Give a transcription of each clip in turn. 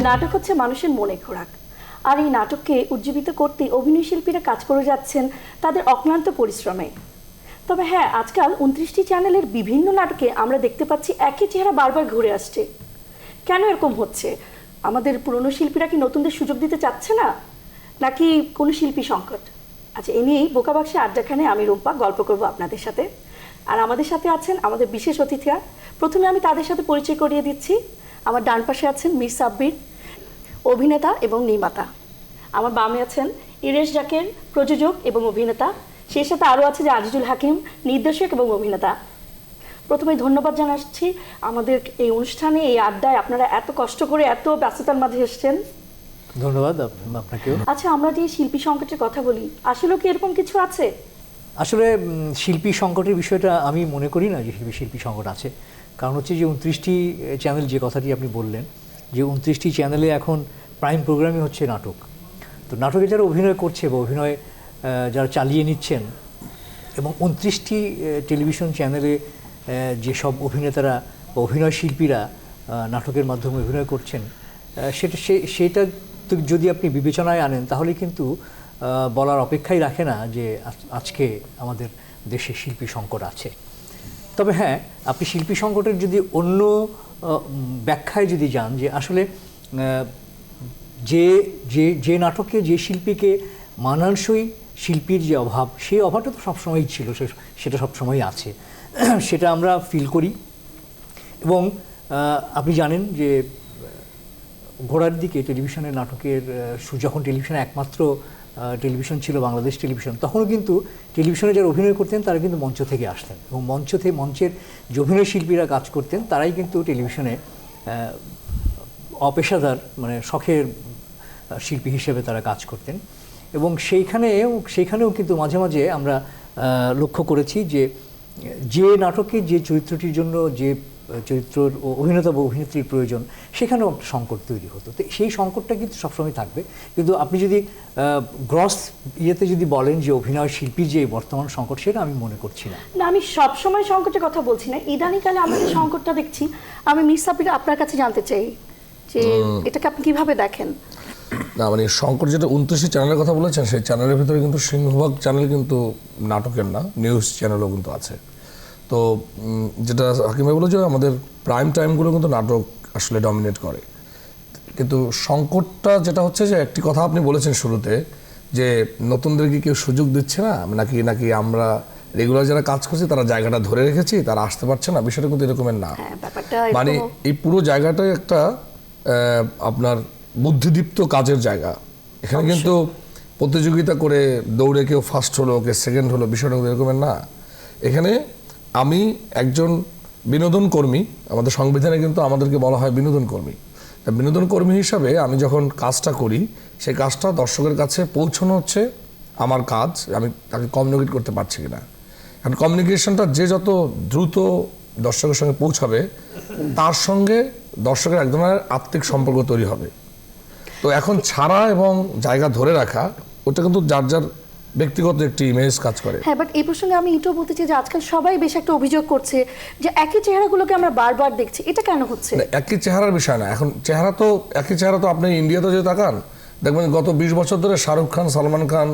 নাটক হচ্ছে মানুষের মনে খোরাক, আর এই নাটককে উজ্জীবিত করতে অভিনয় শিল্পীরা কাজ করে যাচ্ছেন তাদের অক্লান্ত পরিশ্রমে। তবে হ্যাঁ, আজকাল 29টি চ্যানেলের বিভিন্ন নাটকে আমরা দেখতে পাচ্ছি একই চেহারা বারবার ঘুরে আসছে। কেন এরকম হচ্ছে? আমাদের পুরনো শিল্পীরা কি নতুনদের সুযোগ দিতে চাচ্ছে না, নাকি কোনো শিল্পী সংকট? আচ্ছা, এ নিয়েই বোকাবাক্সে আড্ডাখানে আমি রুম্পা গল্প করব আপনাদের সাথে। আর আমাদের সাথে আছেন আমাদের বিশেষ অতিথিরা। প্রথমে আমি তাদের সাথে পরিচয় করিয়ে দিচ্ছি। আমার ডান পাশে আছেন মীর সাব্বির, অভিনেতা এবং নির্মাতা। আমার বামে আছেন ইরেশ জাকের, প্রযোজক এবং অভিনেতা। সেই সাথে আরও আছে যে আজিজুল হাকিম, নির্দেশক এবং অভিনেতা। প্রথমে ধন্যবাদ জানাচ্ছি আমাদের এই অনুষ্ঠানে, এই আড্ডায় আপনারা এত কষ্ট করে এত ব্যস্ততার মাঝে এসেছেন। ধন্যবাদ আপনাকেও। আচ্ছা, আমরা যে শিল্পী সংকটের কথা বলি, আসলে কি এরকম কিছু আছে? আসলে শিল্পী সংকটের বিষয়টা আমি মনে করি না যে শিল্পী সংকট আছে। কারণ হচ্ছে যে 29টি চ্যানেল, যে কথাটি আপনি বললেন, যে 29টি চ্যানেলে এখন প্রাইম প্রোগ্রামই হচ্ছে নাটক। তো নাটকে যারা অভিনয় করছে বা অভিনয় যারা চালিয়ে নিচ্ছেন, এবং 29টি টেলিভিশন চ্যানেলে যেসব অভিনেতারা বা অভিনয় শিল্পীরা নাটকের মাধ্যমে অভিনয় করছেন, সেটা যদি আপনি বিবেচনায় আনেন, তাহলে কিন্তু বলার অপেক্ষাই রাখে না যে আজকে আমাদের দেশে শিল্পী সংকট আছে। তবে হ্যাঁ, আপনি শিল্পী সংকটের যদি অন্য ব্যাখ্যায় যদি যান, যে আসলে যে নাটকে যে শিল্পীকে মানানসই শিল্পীর যে অভাব, সেই অভাবটা তো সবসময়ই ছিল, সেটা সবসময়ই আছে, সেটা আমরা ফিল করি। এবং আপনি জানেন যে ঘোড়ার দিকে টেলিভিশনের নাটকের যখন টেলিভিশনে একমাত্র টেলিভিশন ছিল বাংলাদেশ টেলিভিশন, তখনও কিন্তু টেলিভিশনে যারা অভিনয় করতেন তারা কিন্তু মঞ্চ থেকে আসতেন, এবং মঞ্চের যে অভিনয় শিল্পীরা কাজ করতেন তারাই কিন্তু টেলিভিশনে অপেশাদার, মানে শখের শিল্পী হিসেবে তারা কাজ করতেন। এবং সেইখানেও কিন্তু মাঝে মাঝে আমরা লক্ষ্য করেছি যে নাটকে যে চরিত্রটির জন্য যে চরিত্রের অভিনেতা বা অভিনেত্রীর প্রয়োজন, সেখানেও একটা সংকট তৈরি হতো। তো সেই সংকটটা কিন্তু সবসময় থাকবে। কিন্তু আপনি যদি গ্রস ইয়েতে যদি বলেন যে অভিনয় শিল্পীর যে বর্তমান সংকট, সেটা আমি মনে করছি না। না, আমি সবসময় সংকটের কথা বলছি না, ইদানিকালে আমরা যে সংকটটা দেখছি, আমি মীর সাব্বির আপনার কাছে জানতে চাই যে এটাকে আপনি কিভাবে দেখেন? না, মানে সংকট যেটা 29টি চ্যানেলের কথা বলেছেন, সেই চ্যানেলের ভিতরে কিন্তু সিংহভাগ চ্যানেল কিন্তু নাটকের না, নিউজ চ্যানেলও কিন্তু আছে। তো যেটা হাকিম ভাই বলে যে আমাদের প্রাইম টাইমগুলো কিন্তু নাটক আসলে ডমিনেট করে। কিন্তু সংকটটা যেটা হচ্ছে যে একটি কথা আপনি বলেছেন শুরুতে, যে নতুনদেরকে কেউ সুযোগ দিচ্ছে না, নাকি আমরা রেগুলার যারা কাজ করছি তারা জায়গাটা ধরে রেখেছি, তারা আসতে পারছে না, বিষয়টা কিন্তু এরকমের না। মানে এই পুরো জায়গাটাই একটা আপনার বুদ্ধিদীপ্ত কাজের জায়গা। এখানে কিন্তু প্রতিযোগিতা করে দৌড়ে কেউ ফার্স্ট হলো, কে সেকেন্ড হলো, বিষয়টা কিন্তু এরকমের না। এখানে আমি একজন বিনোদন কর্মী, আমাদের সংবিধানে কিন্তু আমাদেরকে বলা হয় বিনোদন কর্মী। বিনোদন কর্মী হিসাবে আমি যখন কাজটা করি, সেই কাজটা দর্শকের কাছে পৌঁছানো হচ্ছে আমার কাজ, আমি তাকে কমিউনিকেট করতে পারছি কিনা। কারণ কমিউনিকেশনটা যে যত দ্রুত দর্শকের সঙ্গে পৌঁছাবে, তার সঙ্গে দর্শকের এক ধরনের আত্মিক সম্পর্ক তৈরি হবে। তো এখন ছাড়া এবং জায়গা ধরে রাখা, ওটা কিন্তু যার যার ব্যক্তিগত একটি ইমেজ কাজ করে। হ্যাঁ, বাট এই প্রসঙ্গে আমি এটাও বলতে চাই যে আজকাল সবাই বেশ একটা অভিযোগ করছে যে একই চেহারাগুলোকে আমরা বারবার দেখছি, এটা কেন হচ্ছে? একই চেহারার বিষয় না, এখন চেহারা তো একই চেহারা তো আপনি ইন্ডিয়াতে যদি তাকান, দেখবেন গত 20 বছর ধরে শাহরুখ খান, সালমান খান,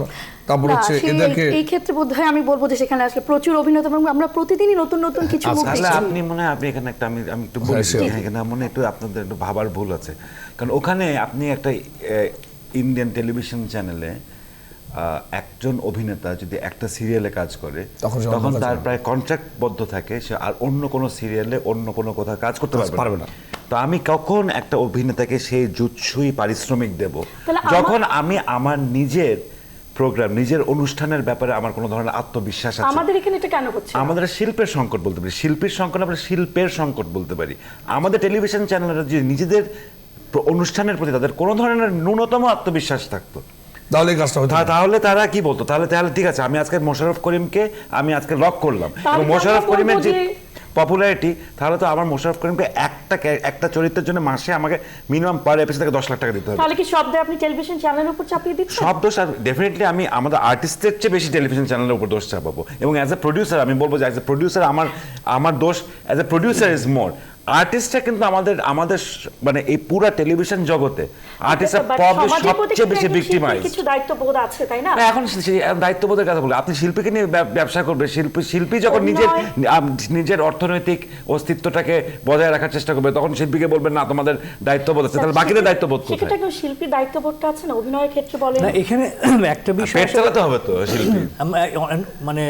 তারপর হচ্ছে এদেরকে, এই ক্ষেত্রে বোধহয় আমি বলবো যে সেখানে আসলে প্রচুর অভিনেতা এবং আমরা প্রতিদিনই নতুন নতুন কিছু মুখ দেখছি। আপনি মনে হয় আপনি এখানে একটা আমি একটু বলছি, এখানে মনে একটু আপনাদের একটু ভাবার ভুল আছে। কারণ ওখানে আপনি একটা ইন্ডিয়ান টেলিভিশন চ্যানেলে একজন অভিনেতা যদি একটা সিরিয়ালে কাজ করে, তখন তার প্রায় কন্ট্রাক্টবদ্ধ থাকে, সে আর অন্য কোনো সিরিয়ালে অন্য কোনো কোথাও কাজ করতে পারবে না। তো আমি কখন একটা অভিনেতাকে সেই জুৎসই পারিশ্রমিক দেব, যখন আমি আমার নিজের প্রোগ্রাম, নিজের অনুষ্ঠানের ব্যাপারে আমার কোনো ধরনের আত্মবিশ্বাস আছে। আমাদের এখানে এটা কেন হচ্ছে? আমাদের শিল্পের সংকট বলতে পারি, শিল্পীর সংকট, আমরা শিল্পের সংকট বলতে পারি। আমাদের টেলিভিশন চ্যানেলরা যে নিজেদের অনুষ্ঠানের প্রতি তাদের কোনো ধরনের ন্যূনতম আত্মবিশ্বাস থাকতো, তাহলে তারা কি বলতো, তাহলে ঠিক আছে, আমি আজকে মোশাররফ করিমকে আমি আজকে লক করলাম, এবং মোশাররফ করিমের যে পপুলারিটি, তাহলে তো আমার মোশাররফ করিমকে একটা চরিত্রের জন্য মাসে আমাকে মিনিমাম পার এপিসোড থেকে 10 লাখ টাকা দিতে হবে। তাহলে কি শব্দে আপনি টেলিভিশন চ্যানেলের উপর চাপিয়ে দিচ্ছেন? সব দোষ ডেফিনেটলি আমি আমাদের আর্টিস্টের চেয়ে বেশি টেলিভিশন চ্যানেলের উপর দোষ চাপাবো। এবং অ্যাজ এ প্রডিউসার আমি বলবো যে অ্যাজ এ প্রডিউসার আমার দোষ as a producer is more. আর্টিস্টরা কিন্তু আমাদের মানে এই পুরো টেলিভিশন জগতে আর্টিস্টরা But প্রবলেম সমাজের প্রতি সবচেয়ে কিন্তু বেশি একজন ভিক্টিমাইজ। শিল্পীর কিছু দায়িত্ববোধ আছে, তাই না? না, এখন সেই দায়িত্ববোধের কথা বলি, আপনি শিল্পীকে নিয়ে ব্যবসা করবে, শিল্পী যখন নিজের অর্থনৈতিক অস্তিত্বটাকে বজায় রাখার চেষ্টা করবে, তখন শিল্পীকে বলবেন না তোমাদের দায়িত্ববোধ আছে, তাহলে বাকিদের দায়িত্ববোধ কোথায়? সেক্ষেত্রে কেউ শিল্পীর দায়িত্ববোধটা আছে না অভিনয়ের ক্ষেত্রে বলেন? না, এখানে একটা বিষয় পেট চালাতে হবে তো শিল্পী। মানে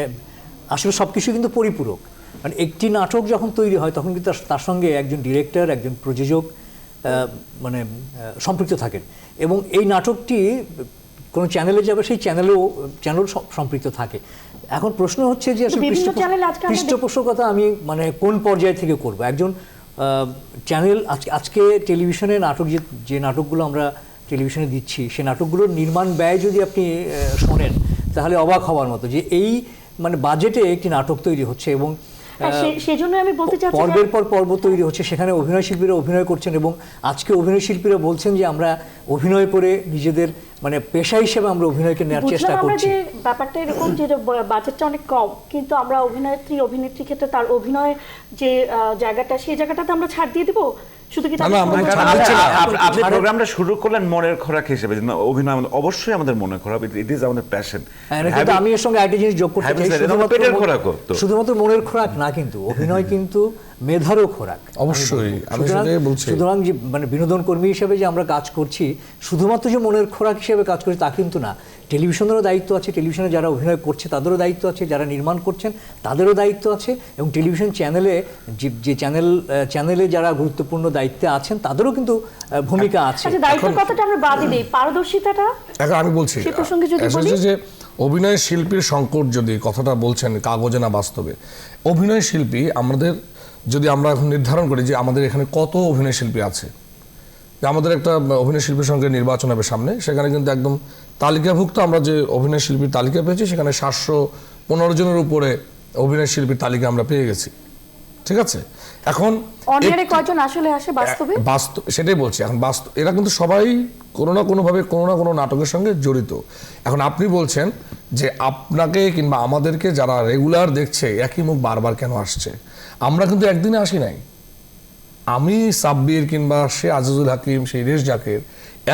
আসলে সব কিছু কিন্তু পরিপূরক। মানে একটি নাটক যখন তৈরি হয় তখন কিন্তু তার সঙ্গে একজন ডিরেক্টর, একজন প্রযোজক মানে সম্পৃক্ত থাকেন, এবং এই নাটকটি কোনো চ্যানেলে যাবে, সেই চ্যানেল সম্পৃক্ত থাকে। এখন প্রশ্ন হচ্ছে যে আসলে পৃষ্ঠপোষকতা আমি মানে কোন পর্যায় থেকে করব। একজন চ্যানেল আজকে টেলিভিশনে নাটক যে নাটকগুলো আমরা টেলিভিশনে দিচ্ছি, সেই নাটকগুলোর নির্মাণ ব্যয় যদি আপনি শোনেন তাহলে অবাক হওয়ার মতো, যে এই মানে বাজেটে একটি নাটক তৈরি হচ্ছে এবং সেজন্য আমি বলতে চাচ্ছি পর্বের পর পর্ব তৈরি হচ্ছে, সেখানে অভিনয় শিল্পীরা অভিনয় করছেন, এবং আজকে অভিনয় শিল্পীরা বলছেন যে আমরা অভিনয় করে নিজেদের মানে পেশা হিসেবে আমরা অভিনয়কে নেওয়ার চেষ্টা করছি। ব্যাপারটা এরকম যে বাজেটটা অনেক কম, কিন্তু আমরা অভিনেত্রী ক্ষেত্রে তার অভিনয় যে জায়গাটা, সেই জায়গাটাতে আমরা ছাড় দিয়ে দিব শুধু কি? আপনি প্রোগ্রামটা শুরু করলেন মনের খোরাক হিসেবে, অভিনয় অবশ্যই আমাদের মনের খোরাক, ইট ইজ আমাদের প্যাশন। কিন্তু আমি এর সঙ্গে একটা জিনিস যোগ করতে চাই, শুধুমাত্র মনের খোরাক না, কিন্তু অভিনয় কিন্তু মেধারও খোরাক অবশ্যই। আমি সেটাই বলছি। সুতরাং যে মানে বিনোদন কর্মী হিসেবে যে আমরা কাজ করছি, শুধুমাত্র যে মনের খোরাক হিসেবে কাজ করছি তা কিন্তু না। টেলিভিশনেরও দায়িত্ব আছে, টেলিভিশনে যারা অভিনয় করছে তাদেরও দায়িত্ব আছে, যারা নির্মাণ করছেন তাদেরও দায়িত্ব আছে, এবং টেলিভিশন যে চ্যানেলে যারা গুরুত্বপূর্ণ দায়িত্বে আছেন তাদেরও কিন্তু ভূমিকা আছে। দায়িত্ব কথাটা আমরা বাদই দেই, পারদর্শিতাটা এখন আমি বলছি সেই প্রসঙ্গে যদি বলি যে অভিনয় শিল্পীর সংকট, যদি কথাটা বলছেন কাগজে না বাস্তবে, অভিনয় শিল্পী আমাদের যদি আমরা এখন নির্ধারণ করি যে আমাদের এখানে কত অভিনয় শিল্পী আছে, আমাদের একটা অভিনয় শিল্পীর সঙ্গে নির্বাচন হবে সামনে, সেখানে কিন্তু একদম তালিকাভুক্ত আমরা যে অভিনয় শিল্পীর তালিকা পেয়েছি, সেখানে 715 জনের উপরে অভিনয় শিল্পীর তালিকা আমরা পেয়ে গেছি। ঠিক আছে, এখন কয়জন আসলে আসে বাস্তবে? সেটাই বলছি। এখন এরা কিন্তু সবাই কোনো না কোনোভাবে কোনো না কোনো নাটকের সঙ্গে জড়িত। এখন আপনি বলছেন যে আপনাকে কিংবা আমাদেরকে যারা রেগুলার দেখছে একই মুখ বারবার কেন আসছে, আমরা কিন্তু একদিনে আসি নাই। আমি সাব্বির কিংবা সে আজিজুল হাকিম, সেই রেশ জাকের,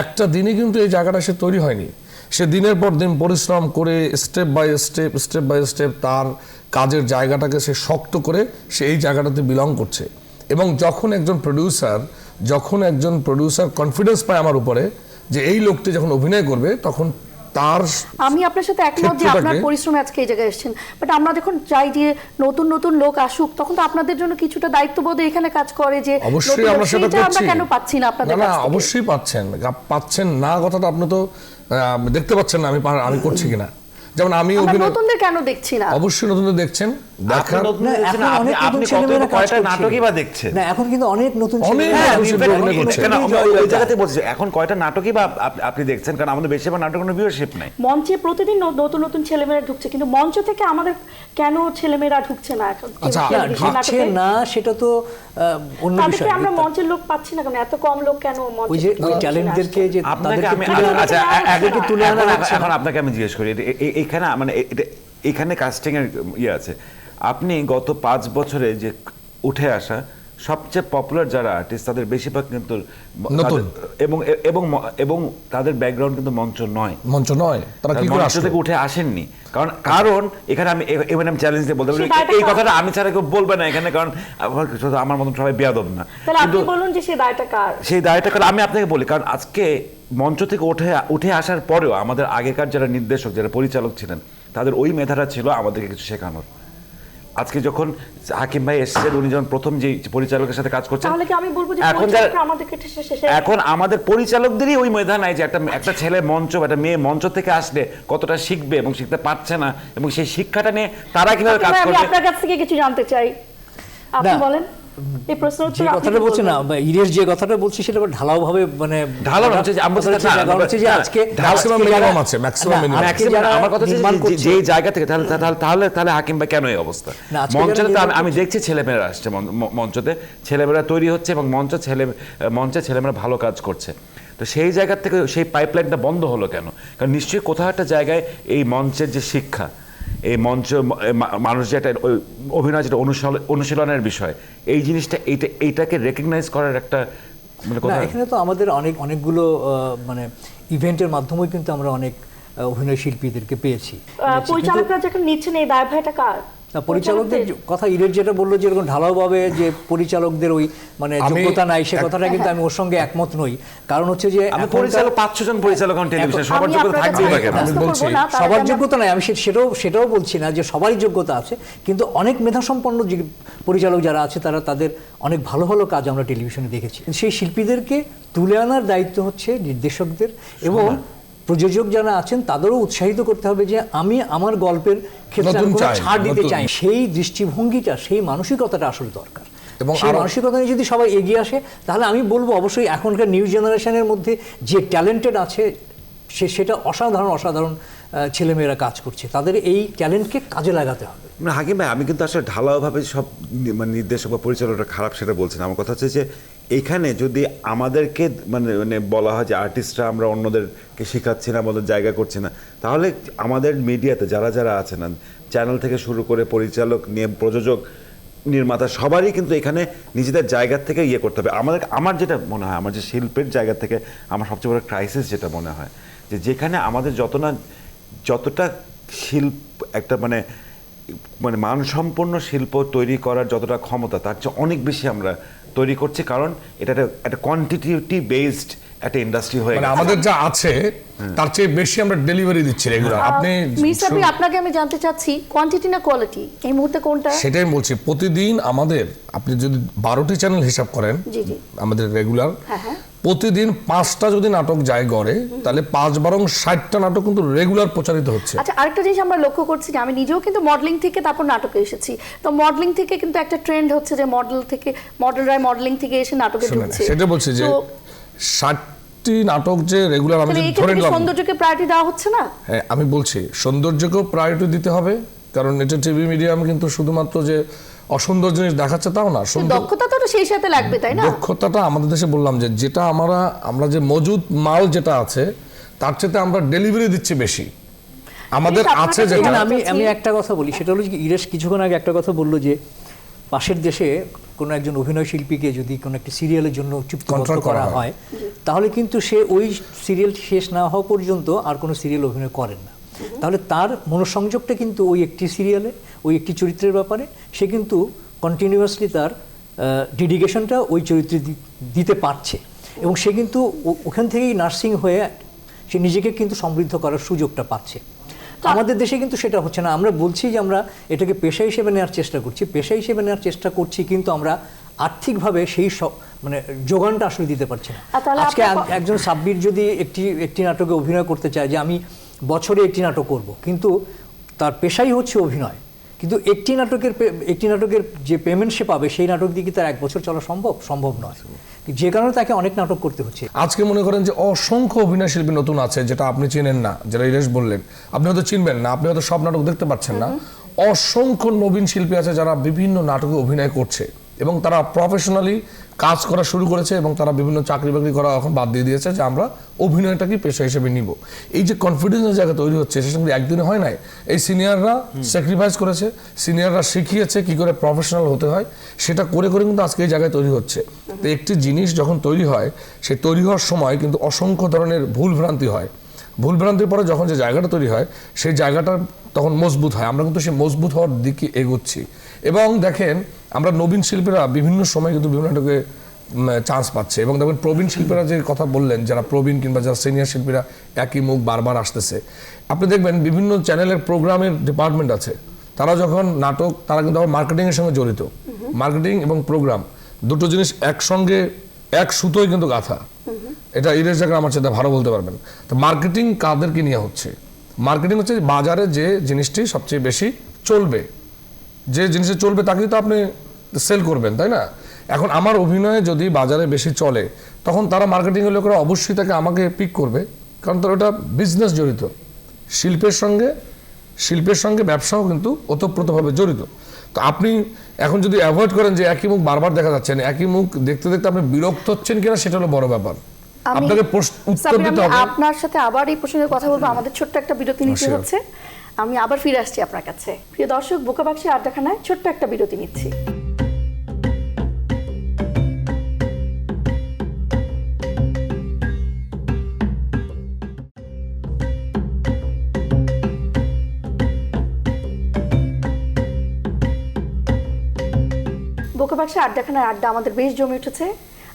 একটা দিনে কিন্তু এই জায়গাটা সে তৈরি হয়নি। সে দিনের পর দিন পরিশ্রম করে স্টেপ বাই স্টেপ তার কাজের জায়গাটাকে সে শক্ত করে সে এই জায়গাটাতে বিলং করছে। এবং যখন একজন প্রডিউসার কনফিডেন্স পায় আমার উপরে যে এই লোকটি যখন অভিনয় করবে, তখন তার, আমি আপনার সাথে একমত যে আপনার পরিশ্রমে আজকে এই জায়গায় এসেছেন, বাট আমরা যখন চাই যে নতুন নতুন লোক আসুক, তখন তো আপনাদের জন্য কিছুটা দায়িত্ববোধ এখানে কাজ করে যে অবশ্যই আমরা সেটা করছি। কেন পাচ্ছি না আপনাদের কাছ থেকে? অবশ্যই পাচ্ছেন না কথাটা আপনি তো দেখতে পাচ্ছেন না আমি করছি কিনা। যেমন আমি নতুনদের কেন দেখছি না? অবশ্যই নতুনদের দেখছেন, দেখার আপনি কয়টা নাটকই বা দেখছেন না, এখন কিন্তু অনেক নতুন ওই জায়গাতে বলছি, এখন কয়টা নাটকই বা আপনি দেখছেন? কারণ আমাদের বেশিরভাগ নাটক কোনো ভিউয়ারশিপ নাই। মঞ্চে প্রতিদিন নতুন নতুন ছেলেমেয়েরা ঢুকছে, কিন্তু মঞ্চ থেকে আমাদের কেন ছেলেমেয়েরা ঢুকছে না? ঢুকছে না সেটা তো অন্য বিষয়। আমরা মঞ্চের লোক পাচ্ছি না কেন? এত কম লোক কেন মঞ্চে? ওই ট্যালেন্টদেরকে যে তাদেরকে তুলে আনা। এখন আপনাকে আমি জিজ্ঞেস করি, এখানে মানে এখানে কাস্টিং এর ইয়ে আছে, আপনি গত 5 বছরে যে উঠে আসা সবচেয়ে পপুলার যারা আর্টিস্ট, তাদের বেশিরভাগ কিন্তু নতুন, এবং তাদের ব্যাকগ্রাউন্ড কিন্তু মঞ্চ নয়, তারা কি করে মঞ্চ থেকে উঠে আসেননি। কারণ এখানে আমি চ্যালেঞ্জ দিয়ে বলতে পারি, এই কথাটা আমি ছাড়া কেউ বলবে না এখানে, কারণ আমার মতন সবাই বেয়াদব না। কিন্তু বলুন যে সেই দায়টা কার? আমি আপনাকে বলি, কারণ আজকে মঞ্চ থেকে উঠে আসার পরেও আমাদের আগেকার যারা নির্দেশক, যারা পরিচালক ছিলেন, তাদের ওই মেধাটা ছিল আমাদেরকে কিছু শেখানোর। আজকে যখন হাকিম ভাই এসেছেন, উনি যখন প্রথম যে পরিচালকের সাথে কাজ করছেন, এখন আমাদের পরিচালকদেরই ওই মেধা নাই যে একটা ছেলে একটা মেয়ে মঞ্চ থেকে আসলে কতটা শিখবে এবং শিখতে পারছে না, এবং সেই শিক্ষাটা নিয়ে তারা কিভাবে কাজ করবে। আপনার কাছ থেকে কিছু জানতে চাই, আপনি বলেন। এই প্রশ্ন যে কথাটা বলছি না, ইরেশ যে কথাটা বলছি সেটা ঢালাও ভাবে মানে ঢালাও হচ্ছে যে আমরা বলছি যে আজকে ম্যাক্সিমাম মিনিমাম আছে, ম্যাক্সিমাম আমার কথা হচ্ছে যে জায়গা থেকে তাহলে হাকিম ভাই কেন এই অবস্থা? মঞ্চে তো আমি দেখছি ছেলেমেয়েরা আসছে, মঞ্চতে ছেলেমেয়েরা তৈরি হচ্ছে এবং মঞ্চে ছেলেমেয়েরা ভালো কাজ করছে। তো সেই জায়গা থেকে সেই পাইপলাইনটা বন্ধ হলো কেন? কারণ নিশ্চয়ই কোথাও একটা জায়গায় এই মঞ্চের যে শিক্ষা, এই মঞ্চ মানুষ যেটা অভিনয় যেটা অনুশীলনের বিষয়, এই জিনিসটা এইটাকে রেকগনাইজ করার একটা মানে না, এখানে তো আমাদের অনেকগুলো মানে ইভেন্টের মাধ্যমেও কিন্তু আমরা অনেক অভিনয় শিল্পীদেরকে পেয়েছি। পরিচালকরা যখন নিচ্ছেন এই দায়ভারটা কার? পরিচালকদের কথা ইরের যেটা বললো যে এরকম ঢালাওভাবে যে পরিচালকদের ওই মানে যোগ্যতা নাই, সে কথাটা কিন্তু আমি ওর সঙ্গে একমত নই। কারণ হচ্ছে যে আমি পরিচালক 500 জন পরিচালক অন টেলিভিশন, সবার যোগ্যতা থাকবেই না কেন? আমি বলছি সবার যোগ্যতা নাই, আমি সেটাও বলছি না যে সবারই যোগ্যতা আছে, কিন্তু অনেক মেধাসম্পন্ন যে পরিচালক যারা আছে তারা তাদের অনেক ভালো ভালো কাজ আমরা টেলিভিশনে দেখেছি। সেই শিল্পীদেরকে তুলে আনার দায়িত্ব হচ্ছে নির্দেশকদের, এবং প্রযোজক যারা আছেন তাদেরও উৎসাহিত করতে হবে যে আমি আমার গল্পের ক্ষেত্রে ছাড় দিতে চাই। সেই দৃষ্টিভঙ্গিটা, সেই মানসিকতাটা আসলে দরকার, এবং সেই মানসিকতা নিয়ে যদি সবাই এগিয়ে আসে তাহলে আমি বলবো অবশ্যই এখনকার নিউ জেনারেশনের মধ্যে যে ট্যালেন্টেড আছে সেটা অসাধারণ ছেলেমেয়েরা কাজ করছে, তাদের এই ট্যালেন্টকে কাজে লাগাতে হবে। হাকিম ভাই, আমি কিন্তু আসলে ঢালাওভাবে সব মানে নির্দেশক বা পরিচালকরা খারাপ সেটা বলছি না। আমার কথা হচ্ছে যে এইখানে যদি আমাদেরকে মানে বলা হয় যে আর্টিস্টরা আমরা অন্যদেরকে শেখাচ্ছি না, আমাদের জায়গা করছি না, তাহলে আমাদের মিডিয়াতে যারা আছে না, চ্যানেল থেকে শুরু করে পরিচালক নিয়ে প্রযোজক নির্মাতা সবারই কিন্তু এখানে নিজেদের জায়গা থেকে ইয়ে করতে হবে। আমার যেটা মনে হয়, আমার যে শিল্পের জায়গা থেকে আমার সবচেয়ে বড় ক্রাইসিস যেটা মনে হয় যে যেখানে আমাদের যতটা শিল্প একটা মানে মানসম্পন্ন শিল্প তৈরি করার যতটা ক্ষমতা তার চেয়ে অনেক বেশি আমরা তৈরি করছি, কারণ এটা একটা কোয়ান্টিটি বেসড একটা ইন্ডাস্ট্রি হয়ে গেছে। আমাদের যা আছে তার চেয়ে বেশি আমরা ডেলিভারি দিচ্ছি রেগুলার। আপনি মির্জাফি, আপনাকে আমি জানতে চাচ্ছি কোয়ান্টিটি না কোয়ালিটি এই মুহূর্তে কোনটা? সেটাই বলছি, প্রতিদিন আমাদের আপনি যদি 12টি চ্যানেল হিসাব করেন আমাদের রেগুলার, প্রতিদিন 5টা যদি নাটক যায় গড়ে, তাহলে 5-12 60টা নাটক কিন্তু রেগুলার প্রচারিত হচ্ছে। আচ্ছা, আরেকটা জিনিস আমরা লক্ষ্য করছি যে আমি নিজেও কিন্তু মডেলিং থেকে তারপর নাটকে এসেছি, তো মডেলিং থেকে কিন্তু একটা ট্রেন্ড হচ্ছে যে মডেলরা মডেলিং থেকে এসে নাটকে ঢুকছে। সেটা বলছি যে 60টি নাটক যে রেগুলার আমি ধরে নিলাম, সৌন্দর্যকে প্রায়োরিটি দেওয়া হচ্ছে না। হ্যাঁ, আমি বলছি সৌন্দর্যকেও প্রায়োরিটি দিতে হবে, কারণ এটা টিভি মিডিয়াম কিন্তু শুধুমাত্র যে অসুন্দর জিনিস দেখাচ্ছে তাও না, দক্ষতাটা তো সেই সাথে লাগবে, তাই না? দক্ষতাটা আমাদের দেশে বললাম যে যেটা আমরা যে মজুদ মাল যেটা আছে তার চেয়ে আমরা ডেলিভারি দিচ্ছি বেশি আমাদের আছে। যেটা আমি একটা কথা বলি, সেটা হলো যে ইরেশ কিছুক্ষণ আগে একটা কথা বললো যে পাশের দেশে কোনো একজন অভিনয় শিল্পীকে যদি কোনো একটা সিরিয়ালের জন্য চুক্তিবদ্ধ করা হয়, তাহলে কিন্তু সে ওই সিরিয়াল শেষ না হওয়া পর্যন্ত আর কোনো সিরিয়াল অভিনয় করেন না। তাহলে তার মনোসংযোগটা কিন্তু ওই একটি সিরিয়ালে, ওই একটি চরিত্রের ব্যাপারে সে কিন্তু কন্টিনিউয়াসলি তার ডেডিকেশনটা ওই চরিত্রে দিতে পারছে, এবং সে কিন্তু ওখান থেকেই নার্সিং হয়ে সে নিজেকে কিন্তু সমৃদ্ধ করার সুযোগটা পাচ্ছে। আমাদের দেশে কিন্তু সেটা হচ্ছে না। আমরা বলছি যে আমরা এটাকে পেশা হিসেবে নেওয়ার চেষ্টা করছি, কিন্তু আমরা আর্থিকভাবে সেই সব মানে যোগানটা আসলে দিতে পারছি না। আজকে একজন সাব্বির যদি একটি নাটকে অভিনয় করতে চায় যে আমি বছরে একটি নাটক করব, কিন্তু তার পেশাই হচ্ছে অভিনয়, কিন্তু একটি নাটকের যে পেমেন্ট সে পাবে সেই নাটক দিয়ে কি তার 1 বছর চলা সম্ভব নয়, যে কারণে তাকে অনেক নাটক করতে হচ্ছে। আজকে মনে করেন যে অসংখ্য অভিনয় শিল্পী নতুন আছে, যেটা আপনি চেনেন না, যেটা ইরেশ বললেন, আপনি হয়তো চিনবেন না, আপনি হয়তো সব নাটক দেখতে পাচ্ছেন না। অসংখ্য নবীন শিল্পী আছে যারা বিভিন্ন নাটকে অভিনয় করছে, এবং তারা প্রফেশনালি কাজ করা শুরু করেছে, এবং তারা বিভিন্ন চাকরি বাকরি করা এখন বাদ দিয়ে দিয়েছে যে আমরা অভিনয়টাকে পেশা হিসেবে নিব। এই যে কনফিডেন্সের জায়গা তৈরি হচ্ছে, সেটা কিন্তু একদিনে হয় নাই। এই সিনিয়ররা স্যাক্রিফাইস করেছে, সিনিয়ররা শিখিয়েছে কি করে প্রফেশনাল হতে হয়, সেটা করে কিন্তু আজকে এই জায়গায় তৈরি হচ্ছে। তো একটি জিনিস যখন তৈরি হয়, সেই তৈরি হওয়ার সময় কিন্তু অসংখ্য ধরনের ভুলভ্রান্তি হয়। ভুলভ্রান্তির পরে যখন যে জায়গাটা তৈরি হয়, সেই জায়গাটা তখন মজবুত হয়। আমরা কিন্তু সেই মজবুত হওয়ার দিকে এগোচ্ছি। এবং দেখেন, আমরা নবীন শিল্পীরা বিভিন্ন সময় কিন্তু বিভিন্ন নাটকে চান্স পাচ্ছে, এবং দেখবেন প্রবীণ শিল্পীরা যে কথা বললেন, যারা প্রবীণ কিংবা যারা সিনিয়র শিল্পীরা একই মুখ বারবার আসতেছে, আপনি দেখবেন বিভিন্ন চ্যানেলের প্রোগ্রামের ডিপার্টমেন্ট আছে, তারা যখন নাটক, তারা কিন্তু আবার মার্কেটিংয়ের সঙ্গে জড়িত। মার্কেটিং এবং প্রোগ্রাম দুটো জিনিস একসঙ্গে এক সুতোই কিন্তু গাথা। এটা ইরেশ জায়গা আমার সাথে ভালো বলতে পারবেন। তো মার্কেটিং কাদেরকে নিয়ে হচ্ছে? মার্কেটিং হচ্ছে বাজারে যে জিনিসটি সবচেয়ে বেশি চলবে, যে জিনিসে চলবে তাকেই তো আপনি সেল করবেন, তাই না? এখন আমার অভিনয়ে যদি বাজারে বেশি চলে, তখন তারা মার্কেটিংয়ের লোকেরা অবশ্যই তাকে আমাকে পিক করবে, কারণ তার ওটা বিজনেস জড়িত। শিল্পের সঙ্গে ব্যবসাও কিন্তু ওতপ্রোতভাবে জড়িত। তো আপনি এখন যদি অ্যাভয়েড করেন যে একই মুখ বারবার দেখা যাচ্ছে, একই মুখ দেখতে দেখতে আপনি বিরক্ত হচ্ছেন কিনা, সেটা হলো বড় ব্যাপার। আপনাকে উত্তর দিতে হবে। আপনার সাথে আবার এই প্রসঙ্গে কথা বলবো, আমাদের ছোট্ট একটা বিরতি নিতে হচ্ছে। আমি আবার ফিরে আসছি আপনার কাছে। প্রিয় দর্শক, বোকা বাক্সের আড্ডাখানায় ছোট্ট একটা বিরতি নিচ্ছি। বোকা বাক্সের আড্ডাখানার আড্ডা আমাদের বেশ জমে উঠেছে।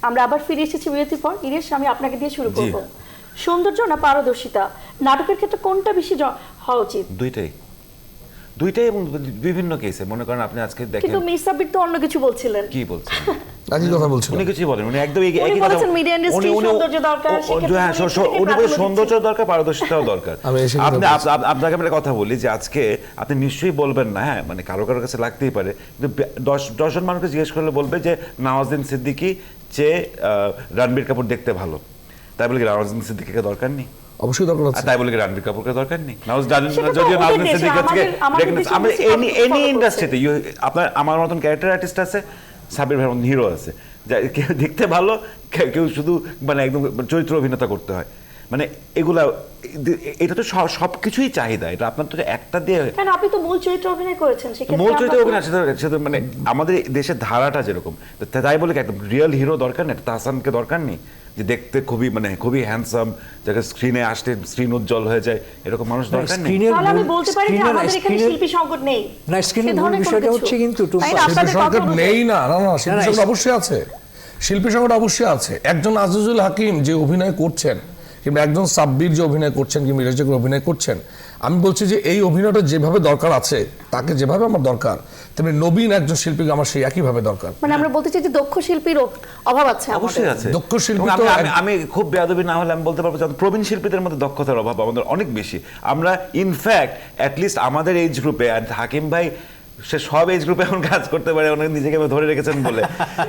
আমরা আবার ফিরে এসেছি বিরতির পর। ইরেশ, আমি আপনাকে দিয়ে শুরু করব। সৌন্দর্য না পারদর্শিতা, নাটকের ক্ষেত্রে কোনটা বেশি হওয়া উচিত? দুইটাই এবং বিভিন্ন কেসে। মনে করেন আপনি আজকে দেখেন, কিন্তু মির সাব্বির তো অন্য কিছু বলছিলেন। কি বলছেন? একই কথা বলছিলেন। উনি কিছুই বলেন, উনি একদম উনি একই কথা বলেছেন মিডিয়া ইন্ডাস্ট্রি সৌন্দর্য দরকার, উনি বলে সৌন্দর্য দরকার, পারদর্শিতাও দরকার। আপনাকে একটা কথা বলি যে আজকে আপনি নিশ্চয়ই বলবেন না, হ্যাঁ মানে কারো কারো কাছে লাগতেই পারে, কিন্তু 10 জন মানুষকে জিজ্ঞেস করলে বলবে যে নওয়াজুদ্দিন সিদ্দিকী চেয়ে রণবীর কাপুর দেখতে ভালো। তাই বলে কি নওয়াজুদ্দিন সিদ্দিকীকে দরকার নেই? অবশ্যই দরকার আছে। তাই বলে কি রণবীর কাপুরকে দরকার নেই? নওয়াজুদ্দিন সিদ্দিকী হচ্ছে এনি ইন্ডাস্ট্রিতে আপনার আমার মতন ক্যারেক্টার আর্টিস্ট আছে, সাবির ভাইয়ের মতন হিরো আছে, যা কেউ দেখতে ভালো, কেউ শুধু মানে একদম চরিত্র অভিনেতা করতে হয়। মানে এগুলা, এটা তো সবকিছুই চাহিদা। এটা আপনার তো একটা দিয়ে, কেন আপনি তো মূল চরিত্র অভিনয় করেছেন, মূল চরিত্র অভিনয় সেটা মানে আমাদের দেশের ধারাটা যেরকম, তাই বলে একদম রিয়েল হিরো দরকার নেই, তাহসানকে দরকার নেই যে দেখতে খুবই হ্যান্ডসাম, যাকে স্ক্রিনে আসতে স্ক্রিন উজ্জ্বল হয়ে যায়, এরকম মানুষ দরকার নেই। তাহলে আমি বলতে পারি যে আমাদের এখানে শিল্পী সংকট নেই। না, স্ক্রিনের মূল বিষয়টা হচ্ছে কিন্তু শিল্পী সংকট নেই না, শিল্পী সংকট অবশ্যই আছে। শিল্পী সংকট অবশ্যই আছে। একজন আজিজুল হাকিম যে অভিনয় করছেন, কিংবা একজন সাব্বির যে অভিনয় করছেন, কিংবা মিরাজ যে অভিনয় করছেন, আমি বলছি যে এই অভিনয়টা যেভাবে দরকার আছে, তাকে যেভাবে আমার দরকার, তেমনি নবীন একজন শিল্পীকে আমার সেই একইভাবে দরকার। মানে আমরা বলতে চাই যে দক্ষ শিল্পীর অভাব আছে। অবশ্যই আছে দক্ষ শিল্পী। আমি খুব বেয়াদবি না হলে আমি বলতে পারবো যে প্রবীণ শিল্পীদের মধ্যে দক্ষতার অভাব আমাদের অনেক বেশি। আমরা ইনফ্যাক্ট অ্যাটলিস্ট আমাদের এজ গ্রুপে, হাকিম ভাই সে সব এজ গ্রুপে এখন কাজ করতে পারে, অনেক নিজেকে ধরে রেখেছেন বলে,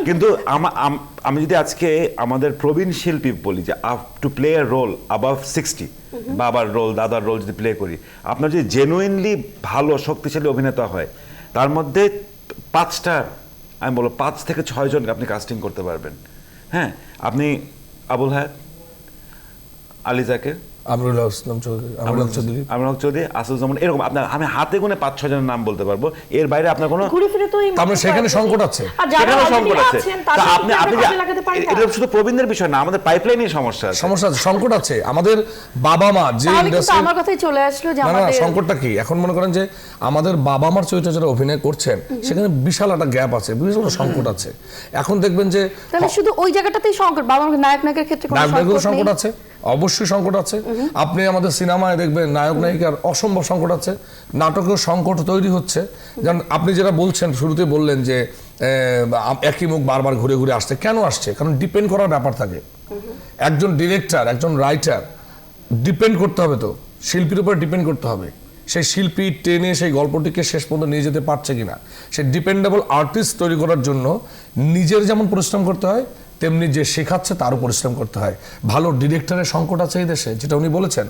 কিন্তু আমি যদি আজকে আমাদের প্রবীণ শিল্পী বলি যে to play a role above 60, বাবার রোল, দাদার রোল যদি প্লে করি, আপনার যদি জেনুইনলি ভালো শক্তিশালী অভিনেতা হয়, তার মধ্যে 5টা, আমি বলবো 5 থেকে 6 জনকে আপনি কাস্টিং করতে পারবেন। হ্যাঁ, আপনি আবুল হায়াত, আলী জাকের, আমরুল চৌধুরী, আসুজ্জামান, এরকম আপনার আমি হাতে গুনে 5-6 জনের নাম বলতে পারবো। এর বাইরে আপনার কোনো সেখানে সংকট আছে, সেখানে সংকট আছে। আপনি এটা শুধু প্রবীণদের বিষয় না, আমাদের পাইপলাইনের সমস্যা আছে, সংকট আছে। আমাদের বাবা মা যে ইন্ডাস্ট্রি, আমার কথাই চলে আসলো যে আমাদের সংকটটা কি এখন মনে করেন যে আমাদের বাবা মার চরিত্রে যারা অভিনয় করছেন, সেখানে বিশাল একটা গ্যাপ আছে, বিশাল সংকট আছে। এখন দেখবেন যে তাহলে শুধু ওই জায়গাটাতেই সংকট, বাবা নায়ক নায়িকার ক্ষেত্রে কোনো সংকট আছে, অবশ্যই সংকট আছে। আপনি আমাদের সিনেমায় দেখবেন নায়ক নায়িকার অসম্ভব সংকট আছে, নাটকের সংকট তৈরি হচ্ছে। যেমন আপনি যেটা বলছেন, শুরুতে বললেন যে একই মুখ বারবার ঘুরে ঘুরে আসছে, কেন আসছে? কারণ ডিপেন্ড করার ব্যাপার থাকে। একজন ডিরেক্টর, একজন রাইটার ডিপেন্ড করতে হবে, তো শিল্পীর উপর ডিপেন্ড করতে হবে। সেই শিল্পী টেনে সেই গল্পটিকে শেষ পর্যন্ত নিয়ে যেতে পারছে কিনা। সেই ডিপেন্ডেবল আর্টিস্ট তৈরি করার জন্য নিজের যেমন পরিশ্রম করতে হয়, তেমনি যে শেখাচ্ছে তারও পরিশ্রম করতে হয়। ভালো ডিরেক্টরের সংকট আছে এই দেশে, যেটা উনি বলেছেন।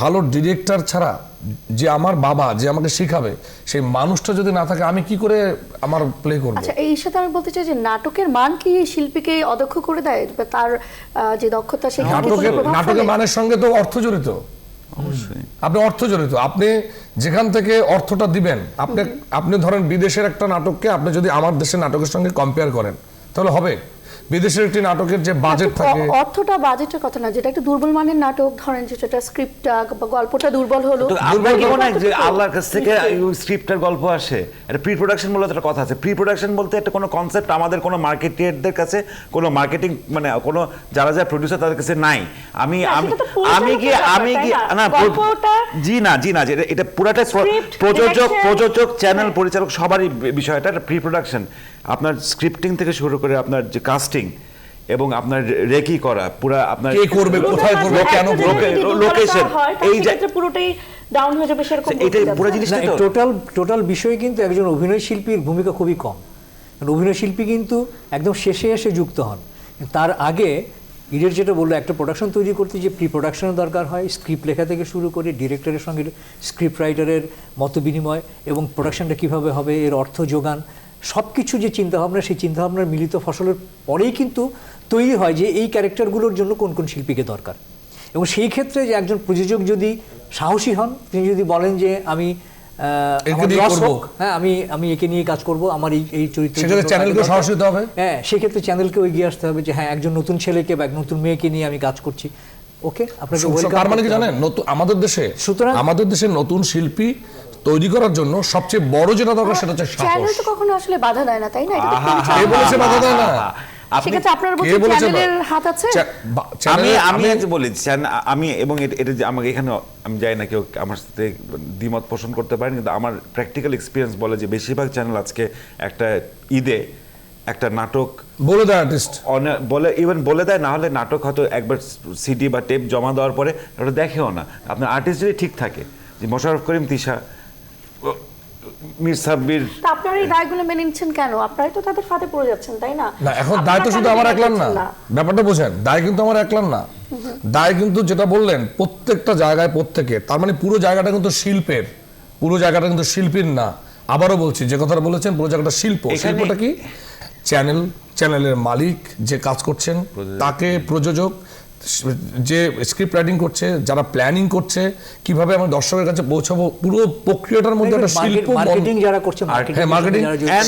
ভালো ডিরেক্টর ছাড়া যে আমার বাবা যে আমাকে শিখাবে, সেই মানুষটা যদি না থাকে, আমি কি করে আমার প্লে করব? আচ্ছা, এই সাথে আমি বলতে চাই যে নাটকের মান কি শিল্পীকে অদক্ষ করে দেয়? তার যে দক্ষতা, সেই নাটকের মানের সঙ্গে তো অর্থ জড়িত। অবশ্যই আপনি অর্থ জড়িত। আপনি যেখান থেকে অর্থটা দিবেন, আপনি ধরেন বিদেশের একটা নাটককে আপনি যদি আমার দেশের নাটকের সঙ্গে কম্পেয়ার করেন, তাহলে হবে? বিদেশের একটি নাটকের যে বাজেট থাকে, অর্থটা বাজেটের কথা না, যেটা একটা দুর্বল মানের নাটক, ধরেন যেটা স্ক্রিপ্টটা বা গল্পটা দুর্বল হলো, আল্লাহর কাছ থেকে স্ক্রিপ্টের গল্প আসে। এটা প্রি প্রোডাকশন বলে একটা কথা আছে। প্রি প্রোডাকশন বলতে একটা কোনো কনসেপ্ট আমাদের কোনো মার্কেটিয়ারদের কাছে, কোনো মার্কেটিং মানে কোনো যারা প্রডিউসার তাদের কাছে নাই। এটা পুরাটা প্রযোজক, চ্যানেল পরিচালক সবারই বিষয়টা। এটা প্রি প্রোডাকশন। আপনার স্ক্রিপ্টিং থেকে শুরু করে আপনার যে কাস্টিং এবং আপনার রেকি করা, পুরা আপনার কে করবে, কোথায় করবে, কেন করবে, লোকেশন, এই যে পুরোটাই ডাউন হয়ে যাবে সেরকম। এটাই পুরো জিনিসটা টোটাল বিষয় কিন্তু একজন অভিনয় শিল্পীর ভূমিকা খুবই কম। অভিনয় শিল্পী কিন্তু একদম শেষে এসে যুক্ত হন। তার আগে ইডের যেটা বললো, একটা প্রোডাকশন তৈরি করতে যে প্রি প্রোডাকশনের দরকার হয়, স্ক্রিপ্ট লেখা থেকে শুরু করে ডিরেক্টরের সঙ্গে স্ক্রিপ্ট রাইটারের মত বিনিময় এবং প্রোডাকশনটা কীভাবে হবে, এর অর্থ যোগান, সব কিছু যে চিন্তাভাবনা, সেই চিন্তাভাবনার মিলিত ফসলের পরেই কিন্তু তৈরি হয় যে এই ক্যারেক্টারগুলোর জন্য কোন কোন শিল্পীকে দরকার। এবং সেই ক্ষেত্রে যে একজন প্রযোজক যদি সাহসী হন, তিনি যদি বলেন যে আমি একে আমার দিয়ে loss করবো। হোক, হ্যাঁ আমি একে নিয়ে কাজ করব, আমার এই চরিত্র সেক্ষেত্রে চ্যানেলকে সাহস দিতে হবে। হ্যাঁ, সেক্ষেত্রে চ্যানেলকেও এগিয়ে আসতে হবে যে হ্যাঁ একজন নতুন ছেলেকে বা এক নতুন মেয়েকে নিয়ে আমি কাজ করছি, ওকে আপনাকে welcome তার মানে কি করতে হবে। জানেন, নতুন সুতরাং- আমাদের দেশে নতুন শিল্পী তৈরি করার জন্য সবচেয়ে বড় যেটা দরকার সেটা হচ্ছে চ্যানেল সাহস। তো কখনো আসলে বাধা দেয় না, তাই না? এটা তো খুবই কে বলেছে বাধা দেয় না? সেক্ষেত্রে আপনার কে বলছেন বলেছে চ্যানেলের হাত আছে? আমি আজ বলি আমি এবং এটা যে আমাকে এখানে আমি যাই না, কেউ আমার সাথে দ্বিমত পোষণ করতে পারেন, কিন্তু আমার প্র্যাকটিক্যাল এক্সপিরিয়েন্স বলে যে বেশিরভাগ চ্যানেল আজকে একটা ঈদে একটা নাটক বলে দেয় আর্টিস্ট, বলে দেয়, না হলে নাটক হয়তো একবার সিডি বা টেপ জমা দেওয়ার পরে ওটা দেখেও না। আপনার আর্টিস্ট যদি ঠিক থাকে, যে মোশাররফ করিম, তিশা, মীর সাব্বির, তা আপনারা এই দায়গুলো মেনে নিচ্ছেন কেন? আপনারাই তো তাদের ফাঁদে পড়ে যাচ্ছেন, তাই না? না এখন আপনারা দায় তো কেন শুধু আমার এটা একলার করছেন না, ব্যাপারটা বোঝেন, দায় কিন্তু আমার একলার না, দায় কিন্তু যেটা বললেন প্রত্যেকটা জায়গায় প্রত্যেকে, তার মানে পুরো জায়গাটা কিন্তু শিল্পের, পুরো জায়গাটা কিন্তু শিল্পীর না। আবারও বলছি, যে কথাটা বলেছেন পুরো জায়গাটা শিল্প। শিল্পটা কি? চ্যানেলের মালিক যে কাজ করছেন তাকে, প্রযোজক যে স্ক্রিপ্ট রাইটিং করছে, যারা প্ল্যানিং করছে, কিভাবে আমরা দর্শকের কাছে পৌঁছাবো, পুরো প্রক্রিয়াটার মধ্যে একটা শিল্প, মার্কেটিং যারা করছে, হ্যাঁ মার্কেটিং,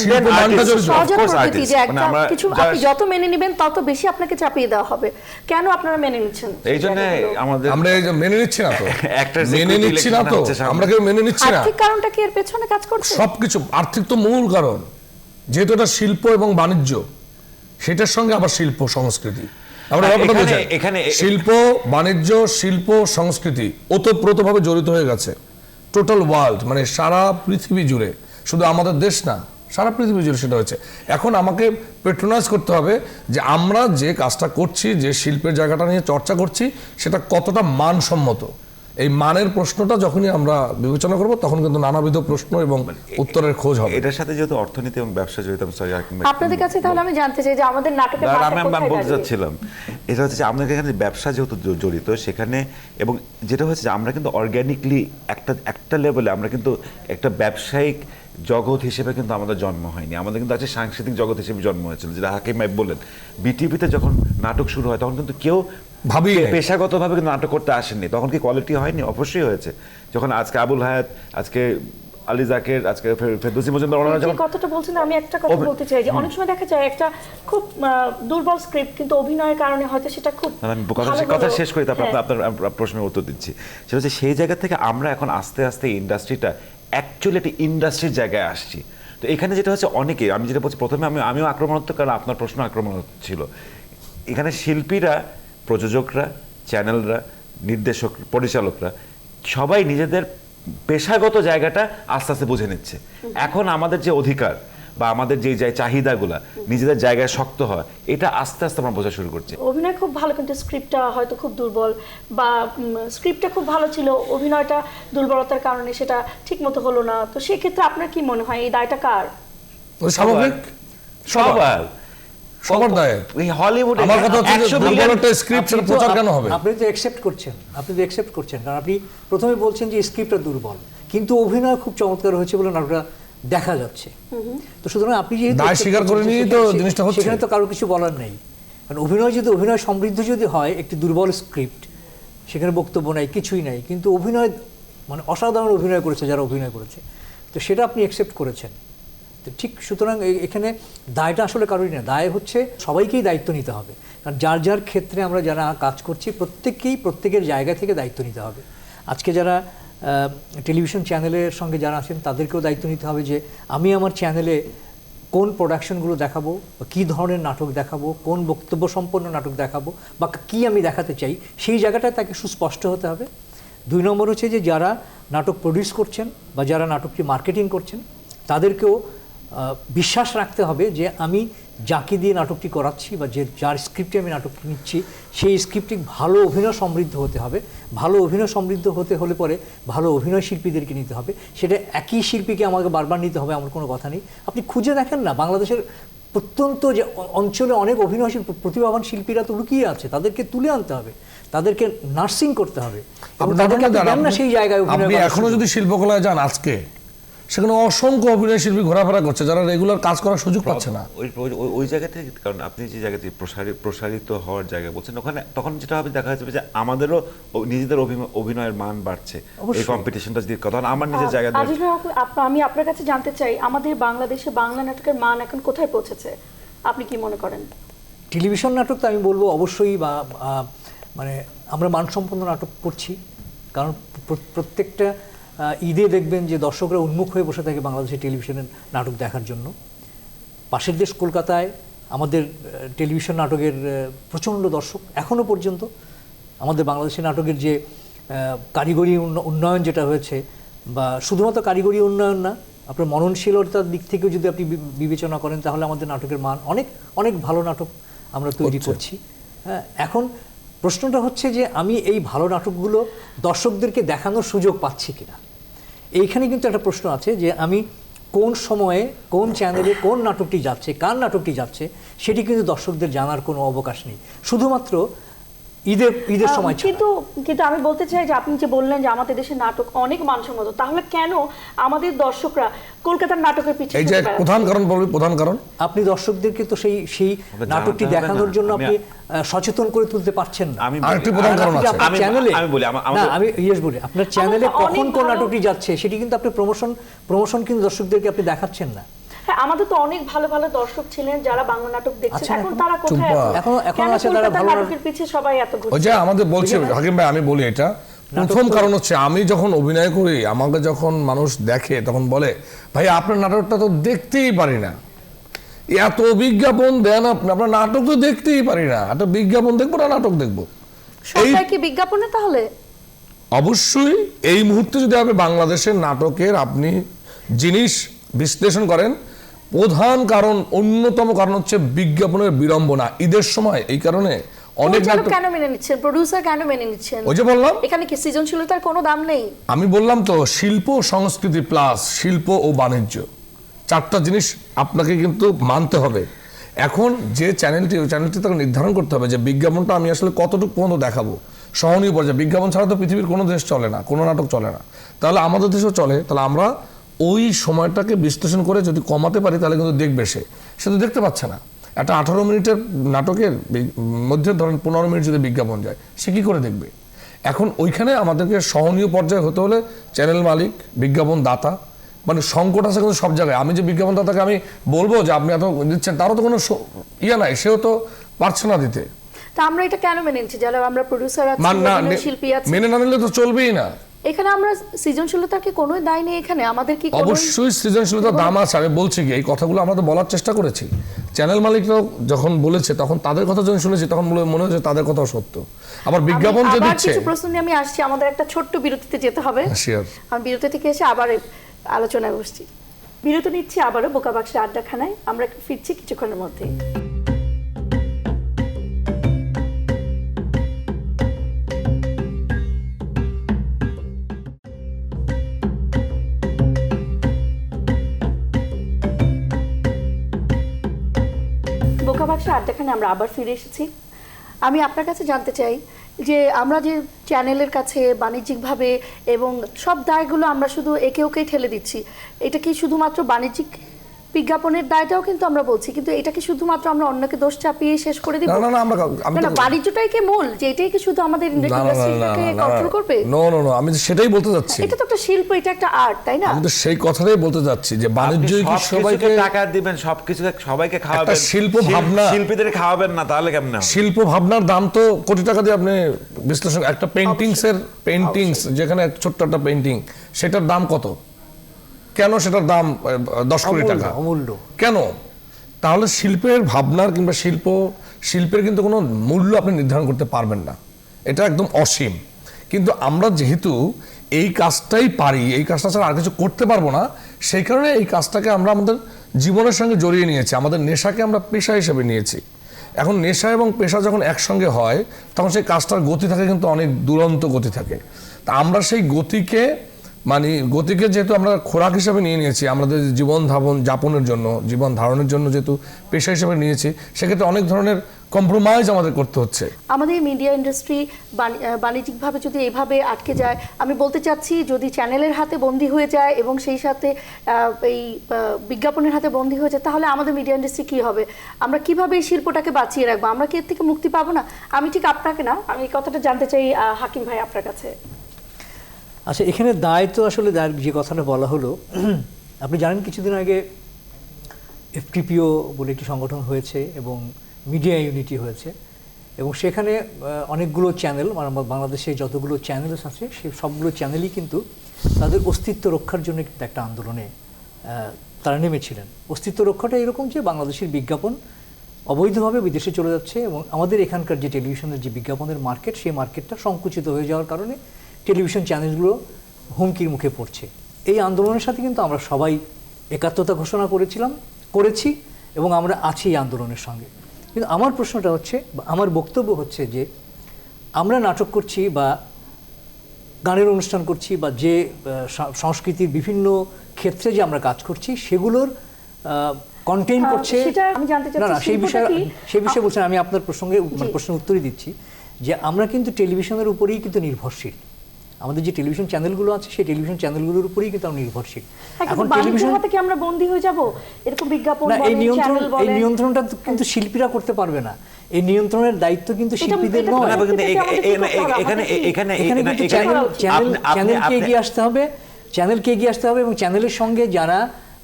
শিল্প মানটা জড়িত। সহজাত course প্রকৃতি artist, যে মানে একটা আমরা কিছু আপনি যত মেনে নেবেন তত বেশি আপনাকে চাপিয়ে দেওয়া হবে। কেন আপনারা মেনে নিচ্ছেন? এই জন্য আমাদের আমরা এই যে মেনে নিচ্ছি না তো, একটা মেনে নিচ্ছি না তো, আমরা কেউ মেনে নিচ্ছি না। আর্থিক কারণটা কি এর পেছনে কাজ করছে? সবকিছু আর্থিক তো মূল কারণ, যেহেতু এটা শিল্প এবং বাণিজ্য, সেটার সঙ্গে আবার শিল্প সংস্কৃতি, আমরা ব্যাপারটা বোঝাই। শিল্প বাণিজ্য, শিল্প সংস্কৃতি ওতপ্রোতভাবে জড়িত হয়ে গেছে টোটাল ওয়ার্ল্ড, মানে সারা পৃথিবী জুড়ে, শুধু আমাদের দেশ না, সারা পৃথিবী জুড়ে সেটা হয়েছে। এখন আমাকে পেট্রোনাইজ করতে হবে যে আমরা যে কাজটা করছি, যে শিল্পের জায়গাটা নিয়ে চর্চা করছি, সেটা কতটা মানসম্মত। এই মানের প্রশ্নটা যখনই আমরা বিবেচনা করব, তখন কিন্তু নানাবিধ প্রশ্ন এবং উত্তরের খোঁজ হবে। এটার সাথে যেহেতু অর্থনীতি এবং ব্যবসা জড়িত, আমি সরি আপনাদের কাছে তাহলে আমি জানতে চাই যে আমাদের নাটকের আমি মাত্রা কোথায় বলতে দাঁড়িয়ে? চাচ্ছিলাম, এটা হচ্ছে যে আমাদের এখানে ব্যবসা যেহেতু জড়িত সেখানে, এবং যেটা হচ্ছে যে আমরা কিন্তু অর্গ্যানিকলি একটা লেভেলে আমরা কিন্তু একটা ব্যবসায়িক জগৎ হিসেবে কিন্তু আমাদের জন্ম হয়নি, আমাদের কিন্তু আছে সাংস্কৃতিক জগৎ হিসেবে জন্ম হয়েছিল। যেটা হাকিম ভাই বললেন, বিটিভিতে যখন নাটক শুরু হয় তখন কিন্তু কেউ ভাবি পেশাগতভাবে কিন্তু নাটক করতে আসেননি, তখন কি কোয়ালিটি হয়নি? অবশ্যই হয়েছে। যখন আজকে আবুল হায়াত, আজকে আলী জাকের, আজকে ফেরদৌসী মজুমদার, ওনারা যে যখন কথাটা বলছেন আমি একটা কথা বলতে চাই যে অনেক সময় দেখা যায় একটা খুব দুর্বল স্ক্রিপ্ট কিন্তু অভিনয়ের কারণে হয়তো সেটা খুব আমি ভালো কথা হলো। শেষ করি, তারপর হ্যাঁ। আপনার প্রশ্নের উত্তর দিচ্ছি। সেটা হচ্ছে সেই জায়গা থেকে আমরা এখন আস্তে আস্তে ইন্ডাস্ট্রিটা অ্যাকচুয়ালি একটা ইন্ডাস্ট্রির জায়গায় আসছি। তো এখানে যেটা হচ্ছে অনেকে, আমি যেটা বলছি প্রথমে আমিও আক্রমণাত্মক, কারণ আপনার প্রশ্ন আক্রমণাত্মক ছিল। এখানে শিল্পীরা, প্রযোজকরা, চ্যানেলরা, নির্দেশক, পরিচালকরা সবাই নিজেদের পেশাগত জায়গাটা আস্তে আস্তে বুঝে নিচ্ছে। এখন আমাদের যে অধিকার বা আমাদের যে চাহিদাগুলা নিজেদের জায়গায় শক্ত হয়, এটা আস্তে আস্তে আমরা বোঝা শুরু করছি। অভিনয় খুব ভালো কিন্তু স্ক্রিপ্টটা হয়তো খুব দুর্বল, বা স্ক্রিপ্টটা খুব ভালো ছিল, অভিনয়টা দুর্বলতার কারণে সেটা ঠিকমতো হলো না। তো সেই ক্ষেত্রে আপনার কি মনে হয় এই দায়টা কার? স্বাভাবিক, সবার দায়। এই হলিউড, আমার কথা হচ্ছে যে দুর্বল একটা স্ক্রিপ্ট, সেটা প্রচার কেন হবে? আপনি তো অ্যাকসেপ্ট করছেন, কারণ আপনি প্রথমে বলছেন যে স্ক্রিপ্টটা দুর্বল, কিন্তু অভিনয় খুব চমৎকার হয়েছে বলে নাটকটা দেখা যাচ্ছে। তো সুতরাং আপনি যেহেতু দায় স্বীকার করে নিয়েই তো জিনিসটা হচ্ছে। সেখানে তো কারো কিছু বলার নেই, কারণ অভিনয় সমৃদ্ধ যদি হয়, একটি দুর্বল স্ক্রিপ্ট, সেখানে বক্তব্য নাই, কিছুই নাই, কিন্তু অভিনয় মানে অসাধারণ অভিনয় করেছে যারা অভিনয় করেছে, তো সেটা আপনি অ্যাকসেপ্ট করেছেন। তো ঠিক, সুতরাং এখানে দায়টা আসলে কারোরই না, দায় হচ্ছে সবাইকেই দায়িত্ব নিতে হবে, কারণ যার যার ক্ষেত্রে আমরা যারা কাজ করছি প্রত্যেকের জায়গা থেকে দায়িত্ব নিতে হবে। আজকে যারা টেলিভিশন চ্যানেলের সঙ্গে যারা আছেন তাদেরকেও দায়িত্ব নিতে হবে যে আমি আমার চ্যানেলে কোন প্রোডাকশনগুলো দেখাবো, বা কী ধরনের নাটক দেখাবো, কোন বক্তব্য সম্পন্ন নাটক দেখাবো, বা কী আমি দেখাতে চাই, সেই জায়গাটায় তাকে সুস্পষ্ট হতে হবে। 2 নম্বর হচ্ছে যে যারা নাটক প্রডিউস করছেন বা যারা নাটকটি মার্কেটিং করছেন তাদেরকেও বিশ্বাস রাখতে হবে যে আমি যাকে দিয়ে নাটকটি করাচ্ছি বা যার স্ক্রিপ্টে আমি নাটকটি নিচ্ছি, সেই স্ক্রিপ্টটি ভালো অভিনয় সমৃদ্ধ হতে হবে। ভালো অভিনয় সমৃদ্ধ হতে হলে পরে ভালো অভিনয় শিল্পীদেরকে নিতে হবে। সেটা একই শিল্পীকে আমাকে বারবার নিতে হবে এমন কোনো কথা নেই। আপনি খুঁজে দেখেন না, বাংলাদেশের প্রত্যন্ত যে অঞ্চলে অনেক অভিনয় প্রতিভাবান শিল্পীরা তো লুকিয়ে আছে, তাদেরকে তুলে আনতে হবে, তাদেরকে নার্সিং করতে হবে। আপনি তাদেরকে দেন না সেই জায়গায় অভিনয় আপনি করার এখনো সুযোগ। যদি শিল্পকলায় যান, আজকে সেখানে অসংখ্য অভিনয় শিল্পী ঘোরাফেরা করছে যারা রেগুলার কাজ করার সুযোগ পাচ্ছে না। ওই জায়গা থেকে, কারণ আপনি যে জায়গা থেকে প্রসারিত হওয়ার জায়গা বলছেন, ওখানে তখন যেটা হবে দেখা যাবে যে আমাদেরও নিজেদের অভিনয়ের মান বাড়ছে, এই কম্পিটিশনটা যদি তখন আমার নিজের জায়গা আজিজ ভাই, আমি আপনার কাছে জানতে চাই, আমাদের বাংলাদেশে বাংলা নাটকের মান এখন কোথায় পৌঁছেছে আপনি কি মনে করেন? টেলিভিশন নাটক তো আমি বলবো অবশ্যই, বা মানে আমরা মানসম্পন্ন নাটক করছি, কারণ প্রত্যেকটা ঈদে দেখবেন যে দর্শকরা উন্মুখ হয়ে বসে থাকে বাংলাদেশের টেলিভিশনের নাটক দেখার জন্য। পাশের দেশ কলকাতায় আমাদের টেলিভিশন নাটকের প্রচণ্ড দর্শক এখনও পর্যন্ত। আমাদের বাংলাদেশের নাটকের যে কারিগরি উন্নয়ন যেটা হয়েছে, বা শুধুমাত্র কারিগরি উন্নয়ন না, আপনার মননশীলতার দিক থেকেও যদি আপনি বিবেচনা করেন, তাহলে আমাদের নাটকের মান অনেক অনেক ভালো নাটক আমরা তৈরি করছি। হ্যাঁ, এখন প্রশ্নটা হচ্ছে যে আমি এই ভালো নাটকগুলো দর্শকদেরকে দেখানোর সুযোগ পাচ্ছি কিনা, এইখানে কিন্তু একটা প্রশ্ন আছে যে আমি কোন সময়ে কোন চ্যানেলে কোন নাটকটি যাচ্ছে, কার নাটকটি যাচ্ছে, সেটি কিন্তু দর্শকদের জানার কোনো অবকাশ নেই, শুধুমাত্র ঈদের সময় ছাড়া। কিন্তু আমি বলতে চাই যে আপনি যে বললেন যে আমাদের দেশের নাটক অনেক মানসম্মত, তাহলে কেন আমাদের দর্শকরা কলকাতার নাটকের পিছনে? এই যে প্রধান কারণ বলবি, প্রধান কারণ আপনি দর্শকদেরকে তো সেই নাটকটি দেখানোর জন্য আপনি সচেতন করে তুলতে পারছেন না। আরেকটি প্রধান কারণ আছে। আমি বলি আপনার চ্যানেলে কখন কোন নাটকটি যাচ্ছে সেটি কিন্তু আপনি প্রমোশন কিন্তু দর্শকদেরকে আপনি দেখাচ্ছেন না। হ্যাঁ, আমাদের তো অনেক ভালো ভালো দর্শক ছিলেন যারা বাংলা নাটক দেখছেন, এখন তারা কোথায়? এখন আছে তারা ভালো নাটকের পিছে সবাই এত ঘুরছে। ওই যে আমাদের বলছে হাকিম ভাই, আমি বলি এটা প্রথম কারণ হচ্ছে আমি যখন অভিনয় করি, আমাকে যখন মানুষ দেখে তখন বলে ভাই আপনার নাটকটা তো দেখতেই পারি না, এত বিজ্ঞাপন দেন আপনি, আপনার নাটক তো দেখতেই পারি না, একটা বিজ্ঞাপন দেখবো না নাটক দেখবো। সবাই কি বিজ্ঞাপনে? তাহলে অবশ্যই এই মুহূর্তে যদি আপনি বাংলাদেশের নাটকের আপনি জিনিস বিশ্লেষণ করেন, প্রধান কারণ, অন্যতম কারণ হচ্ছে বিজ্ঞাপনের বিড়ম্বনা ঈদের সময়। এই কারণে অনেক নাটক কেন মেনে নিচ্ছেন, প্রোডিউসার কেন মেনে নিচ্ছেন? ওই যে বললাম, এখানে কি সৃজনশীলতার কোনো দাম নেই? আমি বললাম তো, শিল্প সংস্কৃতি প্লাস শিল্প ও বাণিজ্য, চারটা জিনিস আপনাকে কিন্তু মানতে হবে। এখন যে চ্যানেলটি, ওই চ্যানেলটি তাকে নির্ধারণ করতে হবে যে বিজ্ঞাপনটা আমি আসলে কতটুকু পর্যন্ত দেখাবো, সহনীয় পর্যায়ে। বিজ্ঞাপন ছাড়া তো পৃথিবীর কোনো দেশ চলে না, কোনো নাটক চলে না, তাহলে আমাদের দেশেও চলে। তাহলে আমরা ওই সময়টাকে বিশ্লেষণ করে যদি কমাতে পারি তাহলে কিন্তু দেখবে, সে তো দেখতে পাচ্ছে না। একটা 18 মিনিটের নাটকের মধ্যে ধরেন 15 মিনিট যদি বিজ্ঞাপন যায়, সে কী করে দেখবে? এখন ওইখানে আমাদেরকে সহনীয় পর্যায়ে হতে হলে চ্যানেল মালিক, বিজ্ঞাপন দাতা, মানে সংকট আছে কিন্তু সব জায়গায়। আমি যে বিজ্ঞাপন দাতাকে আমি বলবো যে আপনি এত দিচ্ছেন, তারও তো কোনো ইয়ে নাই, সেও তো পারছে না দিতে। তা আমরা এটা কেন মেনে নিচ্ছি? যারা আমরা প্রোডিউসার আছি, শিল্পী আছি, মেনে না নিলে তো চলবেই না। এখানে আমরা সৃজনশীলতার কি কোনো দায় নেই? এখানে আমাদের কি অবশ্যই সৃজনশীলতার দাম আছে। আমি বলছি কি, এই কথাগুলো আমরা তো বলার চেষ্টা করেছি। চ্যানেল মালিকরাও যখন বলেছে তখন তাদের কথা যখন শুনেছি তখন মনে হচ্ছে তাদের কথাও সত্য। আবার বিজ্ঞাপন যে দিচ্ছে, কিছু প্রশ্ন নিয়ে আমি আসছি, আমাদের একটা ছোট্ট বিরতিতে যেতে হবে। আমি বিরতি থেকে এসে আবার আলোচনায় বসছি। বিরতি নিচ্ছি আবারও বোকা বাক্সের আড্ডাখানায়। আমরা ফিরছি কিছুক্ষণের মধ্যে। বোকা বাক্সের আড্ডাখানে আমরা আবার ফিরে এসেছি। আমি আপনার কাছে জানতে চাই যে আমরা যে চ্যানেলের কাছে বাণিজ্যিকভাবে এবং সব দায়গুলো আমরা শুধু একে ওকেই ঠেলে দিচ্ছি, এটা কি শুধুমাত্র বাণিজ্যিক বিজ্ঞাপনের দায়টাও কিন্তু আমরা বলছি, কিন্তু এটা কি শুধুমাত্র আমরা অন্যকে দোষ চাপিয়ে শেষ করে দিব? না, বাণিজ্যটাই কি মূল, যে এটাই কি শুধু আমাদের ইন্ডাস্ট্রিকে কন্ট্রোল করবে? নো, আমি সেটাই বলতে যাচ্ছি। এটা তো একটা শিল্প, এটা একটা আর্ট, তাই না? আমি তো সেই কথাটাই বলতে যাচ্ছি যে বাণিজ্য কি সবাইকে টাকা দিবেন, সবকিছু সবাইকে খাওয়াবেন, শিল্প ভাবনা, শিল্পীদের খাওয়াবেন না, তাহলে কেমন হবে? শিল্প ভাবনার দাম তো কোটি টাকা দিয়ে আপনি বিশ্লেষণ। একটা পেইন্টিংস যেখানে ছোট্ট একটা পেইন্টিং, সেটার দাম কত? কেন সেটার দাম 10 কোটি টাকা? অমূল্য কেন? তাহলে শিল্পের ভাবনার কিংবা শিল্পের কিন্তু কোনো মূল্য আপনি নির্ধারণ করতে পারবেন না, এটা একদম অসীম। কিন্তু আমরা যেহেতু এই কাজটাই পারি, এই কাজটা ছাড়া আর কিছু করতে পারবো না, সেই কারণে এই কাজটাকে আমরা আমাদের জীবনের সঙ্গে জড়িয়ে নিয়েছি, আমাদের নেশাকে আমরা পেশা হিসেবে নিয়েছি। এখন নেশা এবং পেশা যখন একসঙ্গে হয় তখন সেই কাজটার গতি থাকে কিন্তু অনেক দুরন্ত গতি থাকে। তা আমরা সেই গতিকে মানে গতিকে যেহেতু আমরা খোরাক হিসেবে নিয়ে নিয়েছি, আমাদের জীবন যাপনের জন্য, জীবন ধারণের জন্য যেহেতু পেশা হিসেবে নিয়েছি, সেক্ষেত্রে অনেক ধরনের কম্প্রোমাইজ আমাদের করতে হচ্ছে। আমাদের মিডিয়া ইন্ডাস্ট্রি বাণিজ্যিকভাবে যদি এভাবে আটকে যায়, আমি বলতে চাচ্ছি যদি চ্যানেলের হাতে বন্দী হয়ে যায় এবং সেই সাথে এই বিজ্ঞাপনের হাতে বন্দী হয়ে যায়, তাহলে আমাদের মিডিয়া ইন্ডাস্ট্রি কী হবে? আমরা কিভাবে এই শিল্পটাকে বাঁচিয়ে রাখবো? আমরা কি এর থেকে মুক্তি পাবো না? আমি ঠিক আপনাকে না, আমি এই কথাটা জানতে চাই হাকিম ভাই আপনার কাছে। আচ্ছা, এখানে দায়িত্ব আসলে যে কথাটা বলা হলো, আপনি জানেন কিছুদিন আগে এফটিপিও বলে একটি সংগঠন হয়েছে এবং মিডিয়া ইউনিটি হয়েছে, এবং সেখানে অনেকগুলো চ্যানেল, মানে বাংলাদেশে যতগুলো চ্যানেলস আছে সেই সবগুলো চ্যানেলই কিন্তু তাদের অস্তিত্ব রক্ষার জন্য কিন্তু একটা আন্দোলনে তারা নেমেছিলেন। অস্তিত্ব রক্ষাটা এরকম যে বাংলাদেশের বিজ্ঞাপন অবৈধভাবে বিদেশে চলে যাচ্ছে এবং আমাদের এখানকার যে টেলিভিশনের যে বিজ্ঞাপনের মার্কেট, সেই মার্কেটটা সংকুচিত হয়ে যাওয়ার কারণে টেলিভিশন চ্যানেলগুলো হুমকির মুখে পড়ছে। এই আন্দোলনের সাথে কিন্তু আমরা সবাই একাত্মতা ঘোষণা করেছি এবং আমরা আছি এই আন্দোলনের সঙ্গে। কিন্তু আমার প্রশ্নটা হচ্ছে, আমার বক্তব্য হচ্ছে যে আমরা নাটক করছি বা গানের অনুষ্ঠান করছি বা যে সংস্কৃতির বিভিন্ন ক্ষেত্রে যে আমরা কাজ করছি সেগুলোর কন্টেইন করছে না, সেই বিষয়ে বলছেন। আমি আপনার প্রশ্নের উত্তরই দিচ্ছি যে আমরা কিন্তু টেলিভিশনের উপরেই কিন্তু নির্ভরশীল। আমাদের যে টেলিভিশন চ্যানেলগুলো আছে সেই টেলিভিশন চ্যানেলগুলোর উপরেই কিন্তু আমরা নির্ভরশীল। এখন টেলিভিশন হাতে কি আমরা বন্দী হয়ে যাব? এরকম বিজ্ঞাপন বলেন, চ্যানেল বলেন, এই নিয়ন্ত্রণটা কিন্তু শিল্পীরা করতে পারবে না। এই নিয়ন্ত্রণের দায়িত্ব কিন্তু শিল্পীদের নয়। এখানে চ্যানেলকে এগিয়ে আসতে হবে এবং চ্যানেলের সঙ্গে যারা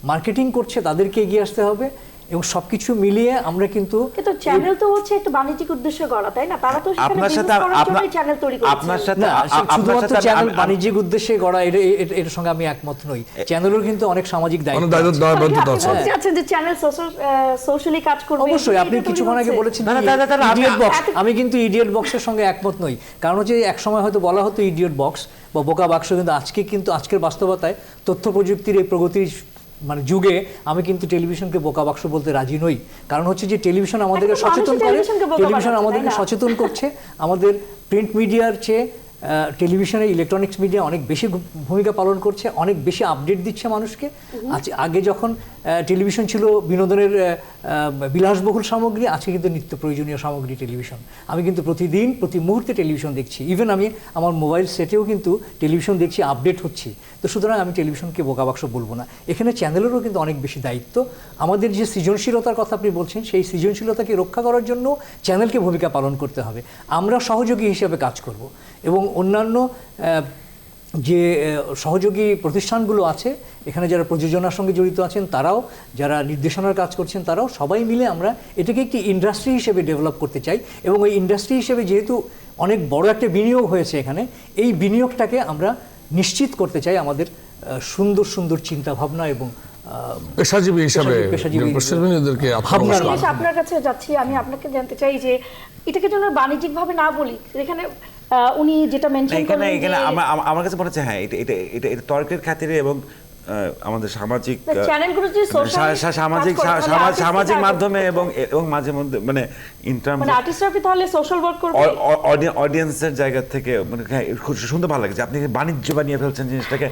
মার্কেটিং করছে তাদেরকে এগিয়ে আসতে হবে এবং সবকিছু মিলিয়ে আমরা কিন্তু চ্যানেল তো হচ্ছে একটা বাণিজ্যিক উদ্দেশ্যে গড়া, তাই না? তারা তো চ্যানেল তৈরি করছে না, শুধুমাত্র চ্যানেল বাণিজ্যিক উদ্দেশ্যে গড়া এর সঙ্গে আমি একমত নই। চ্যানেলের কিন্তু অনেক সামাজিক দায়িত্ব আছে। আচ্ছা, যে চ্যানেল সোশ্যালি কাজ করবে, অবশ্যই। আপনি কিছুক্ষণ আগে বলেছেন আমি কিন্তু ইডিয়ট বক্সের সঙ্গে একমত নই। কারণ হচ্ছে এক সময় হয়তো বলা হতো ইডিয়ট বক্স বা বোকা বাক্স, কিন্তু আজকের বাস্তবতায় তথ্য প্রযুক্তির এই প্রগতির যুগে আমি কিন্তু টেলিভিশনকে বোকা বাক্স বলতে রাজি নই। কারণ হচ্ছে যে টেলিভিশন আমাদেরকে সচেতন করছে। আমাদের প্রিন্ট মিডিয়ার চেয়ে টেলিভিশনে ইলেকট্রনিক্স মিডিয়া অনেক বেশি ভূমিকা পালন করছে, অনেক বেশি আপডেট দিচ্ছে মানুষকে। আগে যখন টেলিভিশন ছিল বিনোদনের বিলাসবহুল সামগ্রী, আজকে কিন্তু নিত্য প্রয়োজনীয় সামগ্রী টেলিভিশন। আমি কিন্তু প্রতিদিন প্রতি মুহূর্তে টেলিভিশন দেখছি, ইভেন আমি আমার মোবাইল সেটেও কিন্তু টেলিভিশন দেখছি, আপডেট হচ্ছি। তো সুতরাং আমি টেলিভিশনকে বোকাবাক্স বলবো না। এখানে চ্যানেলেরও কিন্তু অনেক বেশি দায়িত্ব। আমাদের যে সৃজনশীলতার কথা আপনি বলছেন, সেই সৃজনশীলতাকে রক্ষা করার জন্য চ্যানেলকে ভূমিকা পালন করতে হবে। আমরা সহযোগী হিসেবে কাজ করব এবং অন্যান্য যে সহযোগী প্রতিষ্ঠানগুলো আছে এখানে যারা প্রযোজনার সঙ্গে জড়িত আছেন তারাও, যারা নির্দেশনার কাজ করছেন তারাও, সবাই মিলে আমরা এটাকে একটি ইন্ডাস্ট্রি হিসেবে ডেভেলপ করতে চাই। এবং ওই ইন্ডাস্ট্রি হিসেবে যেহেতু অনেক বড় একটা বিনিয়োগ হয়েছে এখানে, এই বিনিয়োগটাকে আমরা নিশ্চিত করতে চাই আমাদের সুন্দর সুন্দর চিন্তাভাবনা এবং পেশাজীবী হিসাবে আপনার কাছে যাচ্ছি। আমি আপনাকে জানতে চাই যে এটাকে যেন বাণিজ্যিকভাবে না বলি, এখানে উনি যেটা মেনশন করলেন, এখানে আমার কাছে মনে হচ্ছে হ্যাঁ এটা তর্কের খাতিরে এবং আমাদের সামাজিক চ্যানেলগুলো যে সামাজিক মাধ্যমে এবং মাঝে মধ্যে ইন টার্মস আর্টিস্টরা কি তাহলে সোশ্যাল ওয়ার্ক করবে অডিয়েন্সের জায়গা থেকে খুব সুন্দর ভালো লাগে যে আপনি বাণিজ্য বানিয়ে ফেলছেন জিনিসটাকে।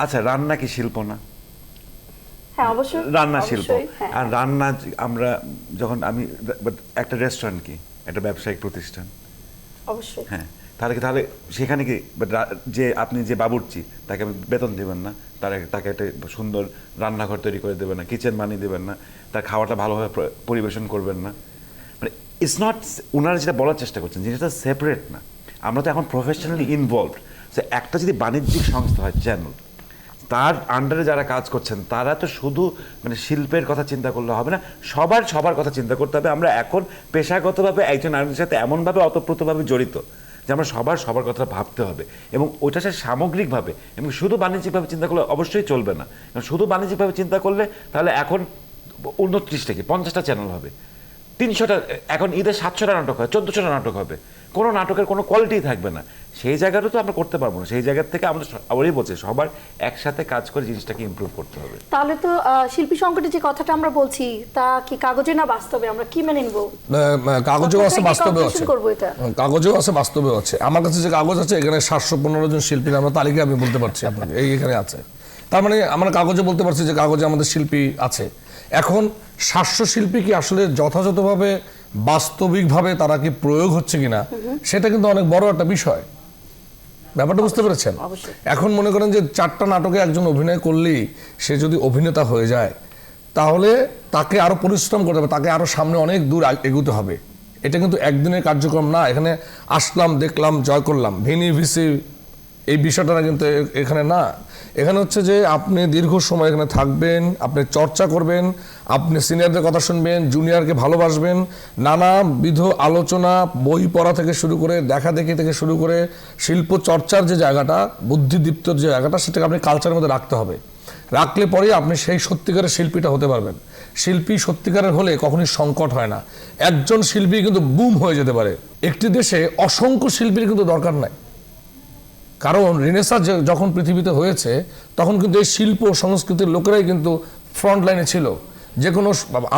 আচ্ছা, রান্না কি শিল্প না? হ্যাঁ, অবশ্যই রান্না শিল্প। আর রান্না আমরা যখন একটা রেস্টুরেন্ট কি একটা ব্যবসায়িক প্রতিষ্ঠান, অবশ্যই। হ্যাঁ, তাহলে সেখানে কি যে আপনি যে বাবুর্চি তাকে বেতন দেবেন না, তাকে একটা সুন্দর রান্নাঘর তৈরি করে দেবেন না, কিচেন বানিয়ে দেবেন না, তার খাওয়াটা ভালোভাবে পরিবেশন করবেন না? ইটস নট, ওনারা যেটা বলার চেষ্টা করছেন জিনিসটা সেপারেট না। আমরা তো এখন প্রফেশনালি ইনভলভড। সে একটা যদি বাণিজ্যিক সংস্থা হয় চ্যানেল, তার আন্ডারে যারা কাজ করছেন তারা তো শুধু শিল্পের কথা চিন্তা করলে হবে না, সবার কথা চিন্তা করতে হবে। আমরা এখন পেশাগতভাবে একজন আরেকজনের সাথে এমনভাবে অতপ্রতভাবে জড়িত যে আমরা সবার কথা ভাবতে হবে এবং ওইটা সে সামগ্রিকভাবে, এবং শুধু বাণিজ্যিকভাবে চিন্তা করলে অবশ্যই চলবে না। কারণ শুধু বাণিজ্যিকভাবে চিন্তা করলে তাহলে এখন 29টা কি 50টা চ্যানেল হবে, 300টা, এখন ঈদে 700টা নাটক হয়, 1400টা নাটক হবে, কোনো নাটকের কোনো কোয়ালিটি থাকবে না। সেই জায়গাটা তো আমরা করতে পারবো না। সেই জায়গা থেকে আমাদের সবারই বলছে সবার একসাথে কাজ করে জিনিসটাকে ইমপ্রুভ করতে হবে। তাহলে তো শিল্পী সংকটের যে কথাটা আমরা বলছি তা কি কাগজে না বাস্তবে, আমরা কি মেনে নিব? কাগজেও আছে, বাস্তবেও আছে। করবো এটা কাগজেও আছে, বাস্তবেও আছে। আমার কাছে যে কাগজ আছে এখানে 715 জন শিল্পীর আমরা তালিকা আমি বলতে পারছি আপনাকে, এখানে আছে। তার মানে আমরা কাগজে বলতে পারছি যে কাগজে আমাদের শিল্পী আছে। এখন 700 শিল্পী কি আসলে যথাযথভাবে বাস্তবিকভাবে তারা কি প্রয়োগ হচ্ছে কিনা সেটা কিন্তু অনেক বড় একটা বিষয়। ব্যাপারটা বুঝতে পেরেছেন? এখন মনে করেন যে 4টা নাটকে একজন অভিনয় করলেই সে যদি অভিনেতা হয়ে যায় তাহলে তাকে আরো পরিশ্রম করতে হবে, তাকে আরো সামনে অনেক দূর এগোতে হবে। এটা কিন্তু একদিনের কার্যক্রম না। এখানে আসলাম, দেখলাম, জয় করলাম, ভিনি ভিসি এই বিষয়টা কিন্তু এখানে না। এখানে হচ্ছে যে আপনি দীর্ঘ সময় এখানে থাকবেন, আপনি চর্চা করবেন, আপনি সিনিয়রদের কথা শুনবেন, জুনিয়রকে ভালোবাসবেন, নানাবিধ আলোচনা, বই পড়া থেকে শুরু করে, দেখা দেখি থেকে শুরু করে শিল্প চর্চার যে জায়গাটা, বুদ্ধিদীপ্ত যে জায়গাটা, সেটাকে আপনি কালচারের মধ্যে রাখতে হবে। রাখলে পরেই আপনি সেই সত্যিকারের শিল্পীটা হতে পারবেন। শিল্পী সত্যিকারের হলে কখনোই সংকট হয় না। একজন শিল্পী কিন্তু বুম হয়ে যেতে পারে। একটি দেশে অসংখ্য শিল্পীর কিন্তু দরকার নাই, কারণ রেনেসাঁ যখন পৃথিবীতে হয়েছে তখন কিন্তু এই শিল্প সংস্কৃতির লোকেরাই কিন্তু ফ্রন্ট লাইনে ছিল। যে কোনো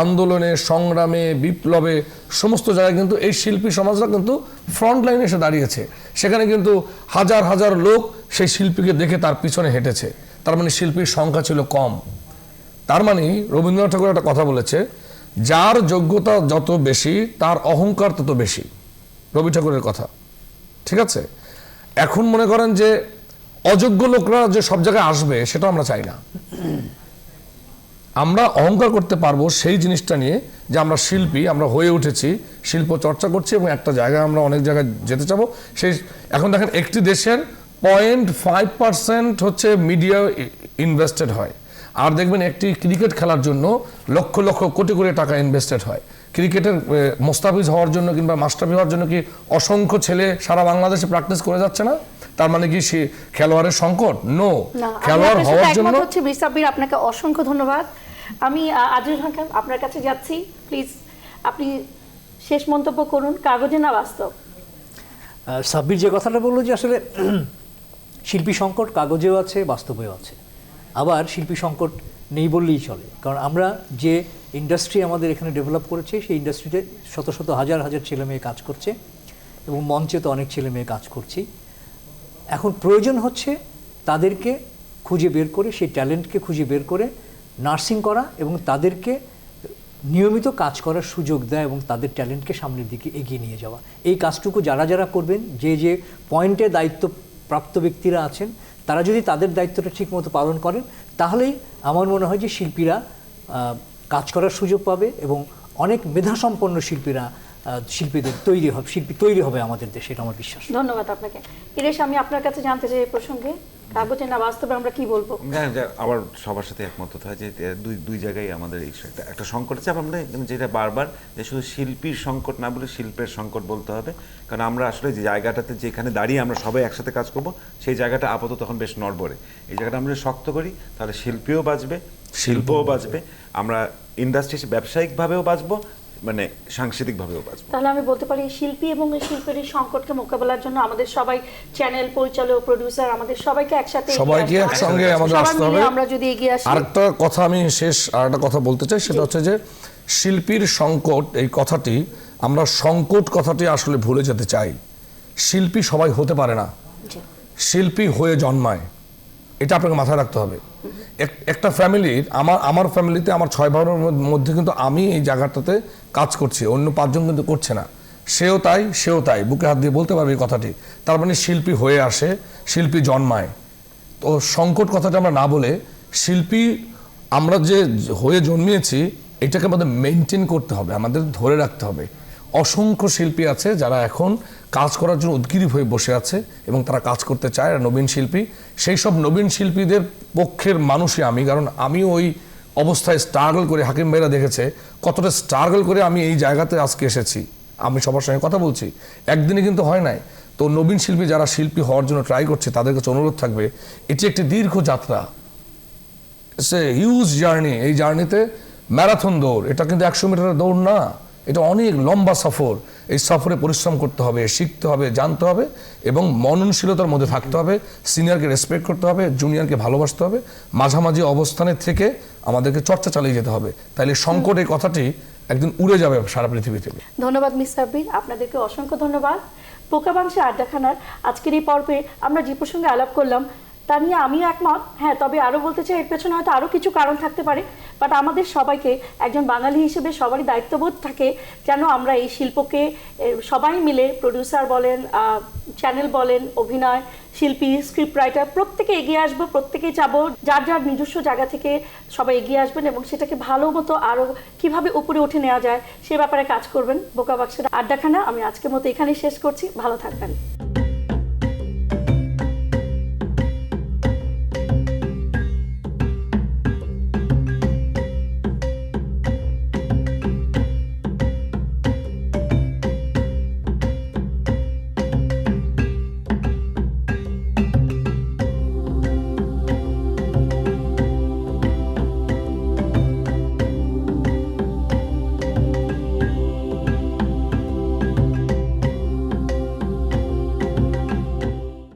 আন্দোলনে, সংগ্রামে, বিপ্লবে, সমস্ত জায়গায় কিন্তু এই শিল্পী সমাজরা কিন্তু ফ্রন্ট লাইনে এসে দাঁড়িয়েছে। সেখানে কিন্তু হাজার হাজার লোক সেই শিল্পীকে দেখে তার পিছনে হেঁটেছে। তার মানে শিল্পীর সংখ্যা ছিল কম। তার মানে রবীন্দ্রনাথ ঠাকুর একটা কথা বলেছে, যার যোগ্যতা যত বেশি তার অহংকার তত বেশি। রবি ঠাকুরের কথা, ঠিক আছে? এখন মনে করেন যে অযোগ্য লোকরা যে সব জায়গায় আসবে সেটা আমরা চাই না। আমরা অহংকার করতে পারবো সেই জিনিসটা নিয়ে যে আমরা শিল্পী, আমরা হয়ে উঠেছি, শিল্প চর্চা করছি এবং একটা জায়গায় আমরা অনেক জায়গায় যেতে চাবো। সেই এখন দেখেন একটি দেশের 0.5% হচ্ছে মিডিয়া ইনভেস্টেড হয়, আর দেখবেন একটি ক্রিকেট খেলার জন্য লক্ষ লক্ষ কোটি কোটি টাকা ইনভেস্টেড হয়। ক্রিকেটের মোস্তাফিজ হওয়ার জন্য কিংবা মাস্টারফি হওয়ার জন্য কি অসংখ্য ছেলে সারা বাংলাদেশে প্র্যাকটিস করে যাচ্ছে না? তার মানে কি সে খেলোয়াড়ের সংকট? নো, খেলোয়াড় হওয়ার জন্য হচ্ছে। বিসাব্বির, আপনাকে অসংখ্য ধন্যবাদ। আমি আজিজুল হাসান আপনার কাছে যাচ্ছি, প্লিজ আপনি শেষ মন্তব্য করুন, কাগজে না বাস্তব। সাব্বির যে কথাটা বললো যে আসলে শিল্পী সংকট কাগজেও আছে, বাস্তবেও আছে। আবার শিল্পী সংকট নেই বললেই চলে, কারণ আমরা যে ইন্ডাস্ট্রি আমাদের এখানে ডেভেলপ করেছে সেই ইন্ডাস্ট্রিতে শত শত হাজার হাজার ছেলে মেয়ে কাজ করছে এবং মঞ্চে তো অনেক ছেলে মেয়ে কাজ করছি। এখন প্রয়োজন হচ্ছে তাদেরকে খুঁজে বের করে, সেই ট্যালেন্টকে খুঁজে বের করে নার্সিং করা এবং তাদেরকে নিয়মিত কাজ করার সুযোগ দেয় এবং তাদের ট্যালেন্টকে সামনের দিকে এগিয়ে নিয়ে যাওয়া। এই কাজটুকু যারা যারা করবেন, যে যে পয়েন্টে দায়িত্বপ্রাপ্ত ব্যক্তিরা আছেন, তারা যদি তাদের দায়িত্বটা ঠিকমতো পালন করেন তাহলেই আমার মনে হয় যে শিল্পীরা কাজ করার সুযোগ পাবে এবং অনেক মেধাসম্পন্ন শিল্পীদের শিল্পী তৈরি হবে আমাদের দেশে, এটা আমার বিশ্বাস। ধন্যবাদ আপনাকে। ইরেশ, আমি আপনার কাছে জানতে চাই এই প্রসঙ্গে, কাগজে না বাস্তবে আমরা কি বলবো? আবার সবার সাথে একমত হয় যে দুই জায়গায় আমাদের এই একটা সংকট আছে। আমরা যেটা বারবার যে শুধু শিল্পীর সংকট না বলে শিল্পের সংকট বলতে হবে, কারণ আমরা আসলে যে জায়গাটাতে যেখানে দাঁড়িয়ে আমরা সবাই একসাথে কাজ করব সেই জায়গাটা আপাতত তখন বেশ নড়বড়ে। এই জায়গাটা আমরা শক্ত করি তাহলে শিল্পীও বাঁচবে, শিল্পও বাঁচবে, আমরা ইন্ডাস্ট্রি ব্যবসায়িকভাবেও বাঁচবো, মানে সাংস্কৃতিকভাবেও বাঁচবো। তাহলে আমি বলতে পারি শিল্পী এবং শিল্পের এই সংকটকে মোকাবেলার জন্য আমাদের সবাই, চ্যানেল পরিচালক, প্রোডিউসার, আমাদের সবাইকে একসাথে একসঙ্গে আমাদের আসতে হবে। আমরা যদি এগিয়ে আসি। আরেকটা কথা আমি আরেকটা কথা বলতে চাই, সেটা হচ্ছে যে শিল্পীর সংকট এই কথাটি, আমরা সংকট কথাটি আসলে ভুলে যেতে চাই। শিল্পী সবাই হতে পারে না, শিল্পী হয়ে জন্মায়, এটা আপনাকে মাথায় রাখতে হবে। একটা ফ্যামিলির, আমার ফ্যামিলিতে আমার 6 ভাইয়ের মধ্যে কিন্তু আমি এই জায়গাটাতে কাজ করছি, অন্য 5 জন কিন্তু করছে না। সেও তাই, বুকে হাত দিয়ে বলতে পারবে এই কথাটি। তার মানে শিল্পী হয়ে আসে, শিল্পী জন্মায়। তো সংকট কথাটা আমরা না বলে শিল্পী আমরা যে হয়ে জন্মিয়েছি এটাকে আমাদের মেনটেন করতে হবে, আমাদের ধরে রাখতে হবে। অসংখ্য শিল্পী আছে যারা এখন কাজ করার জন্য উদ্গ্রীব হয়ে বসে আছে এবং তারা কাজ করতে চায়, নবীন শিল্পী। সেই সব নবীন শিল্পীদের পক্ষের মানুষই আমি, কারণ আমিও ওই অবস্থায় স্ট্রাগল করে, হাকিম ভাইরা দেখেছে কতটা স্ট্রাগল করে আমি এই জায়গাতে আজকে এসেছি। আমি সবার সঙ্গে কথা বলছি, একদিনে কিন্তু হয় নাই। তো নবীন শিল্পী যারা শিল্পী হওয়ার জন্য ট্রাই করছে তাদের কাছে অনুরোধ থাকবে, এটি একটি দীর্ঘ যাত্রা, ইটস এ হিউজ জার্নি। এই জার্নিতে ম্যারাথন দৌড়, এটা কিন্তু 100 মিটারের দৌড় না, এটা অনেক লম্বা সফর। এই সফরে পরিশ্রম করতে হবে, শিখতে হবে, জানতে হবে এবং মননশীলতার মধ্যে থাকতে হবে। সিনিয়রকে রেসপেক্ট করতে হবে, জুনিয়রকে ভালোবাসতে হবে, মাঝামাঝি অবস্থানে থেকে আমাদেরকে চর্চা চালিয়ে যেতে হবে। তাইলে সংকট এই কথাটি একদিন উড়ে যাবে সারা পৃথিবী থেকে। ধন্যবাদ মিস সাব্বির, আপনাদেরকে অসংখ্য ধন্যবাদ। পোকাবাংশে আড্ডাখানার আজকের এই পর্বে আমরা যে প্রসঙ্গে আলাপ করলাম তা নিয়ে আমিও একমত। হ্যাঁ, তবে আরও বলতে চাই এর পেছনে হয়তো আরও কিছু কারণ থাকতে পারে, বাট আমাদের সবাইকে একজন বাঙালি হিসেবে সবারই দায়িত্ববোধ থাকে যেন আমরা এই শিল্পকে সবাই মিলে, প্রডিউসার বলেন, চ্যানেল বলেন, অভিনয় শিল্পী, স্ক্রিপ্ট রাইটার, প্রত্যেকে এগিয়ে আসবো, প্রত্যেকেই চাবো যার যার নিজস্ব জায়গা থেকে সবাই এগিয়ে আসবেন এবং সেটাকে ভালো মতো আরও কীভাবে উপরে উঠে নেওয়া যায় সে ব্যাপারে কাজ করবেন। বোকাবাক্সের আড্ডাখানা আমি আজকের মতো এখানেই শেষ করছি। ভালো থাকবেন।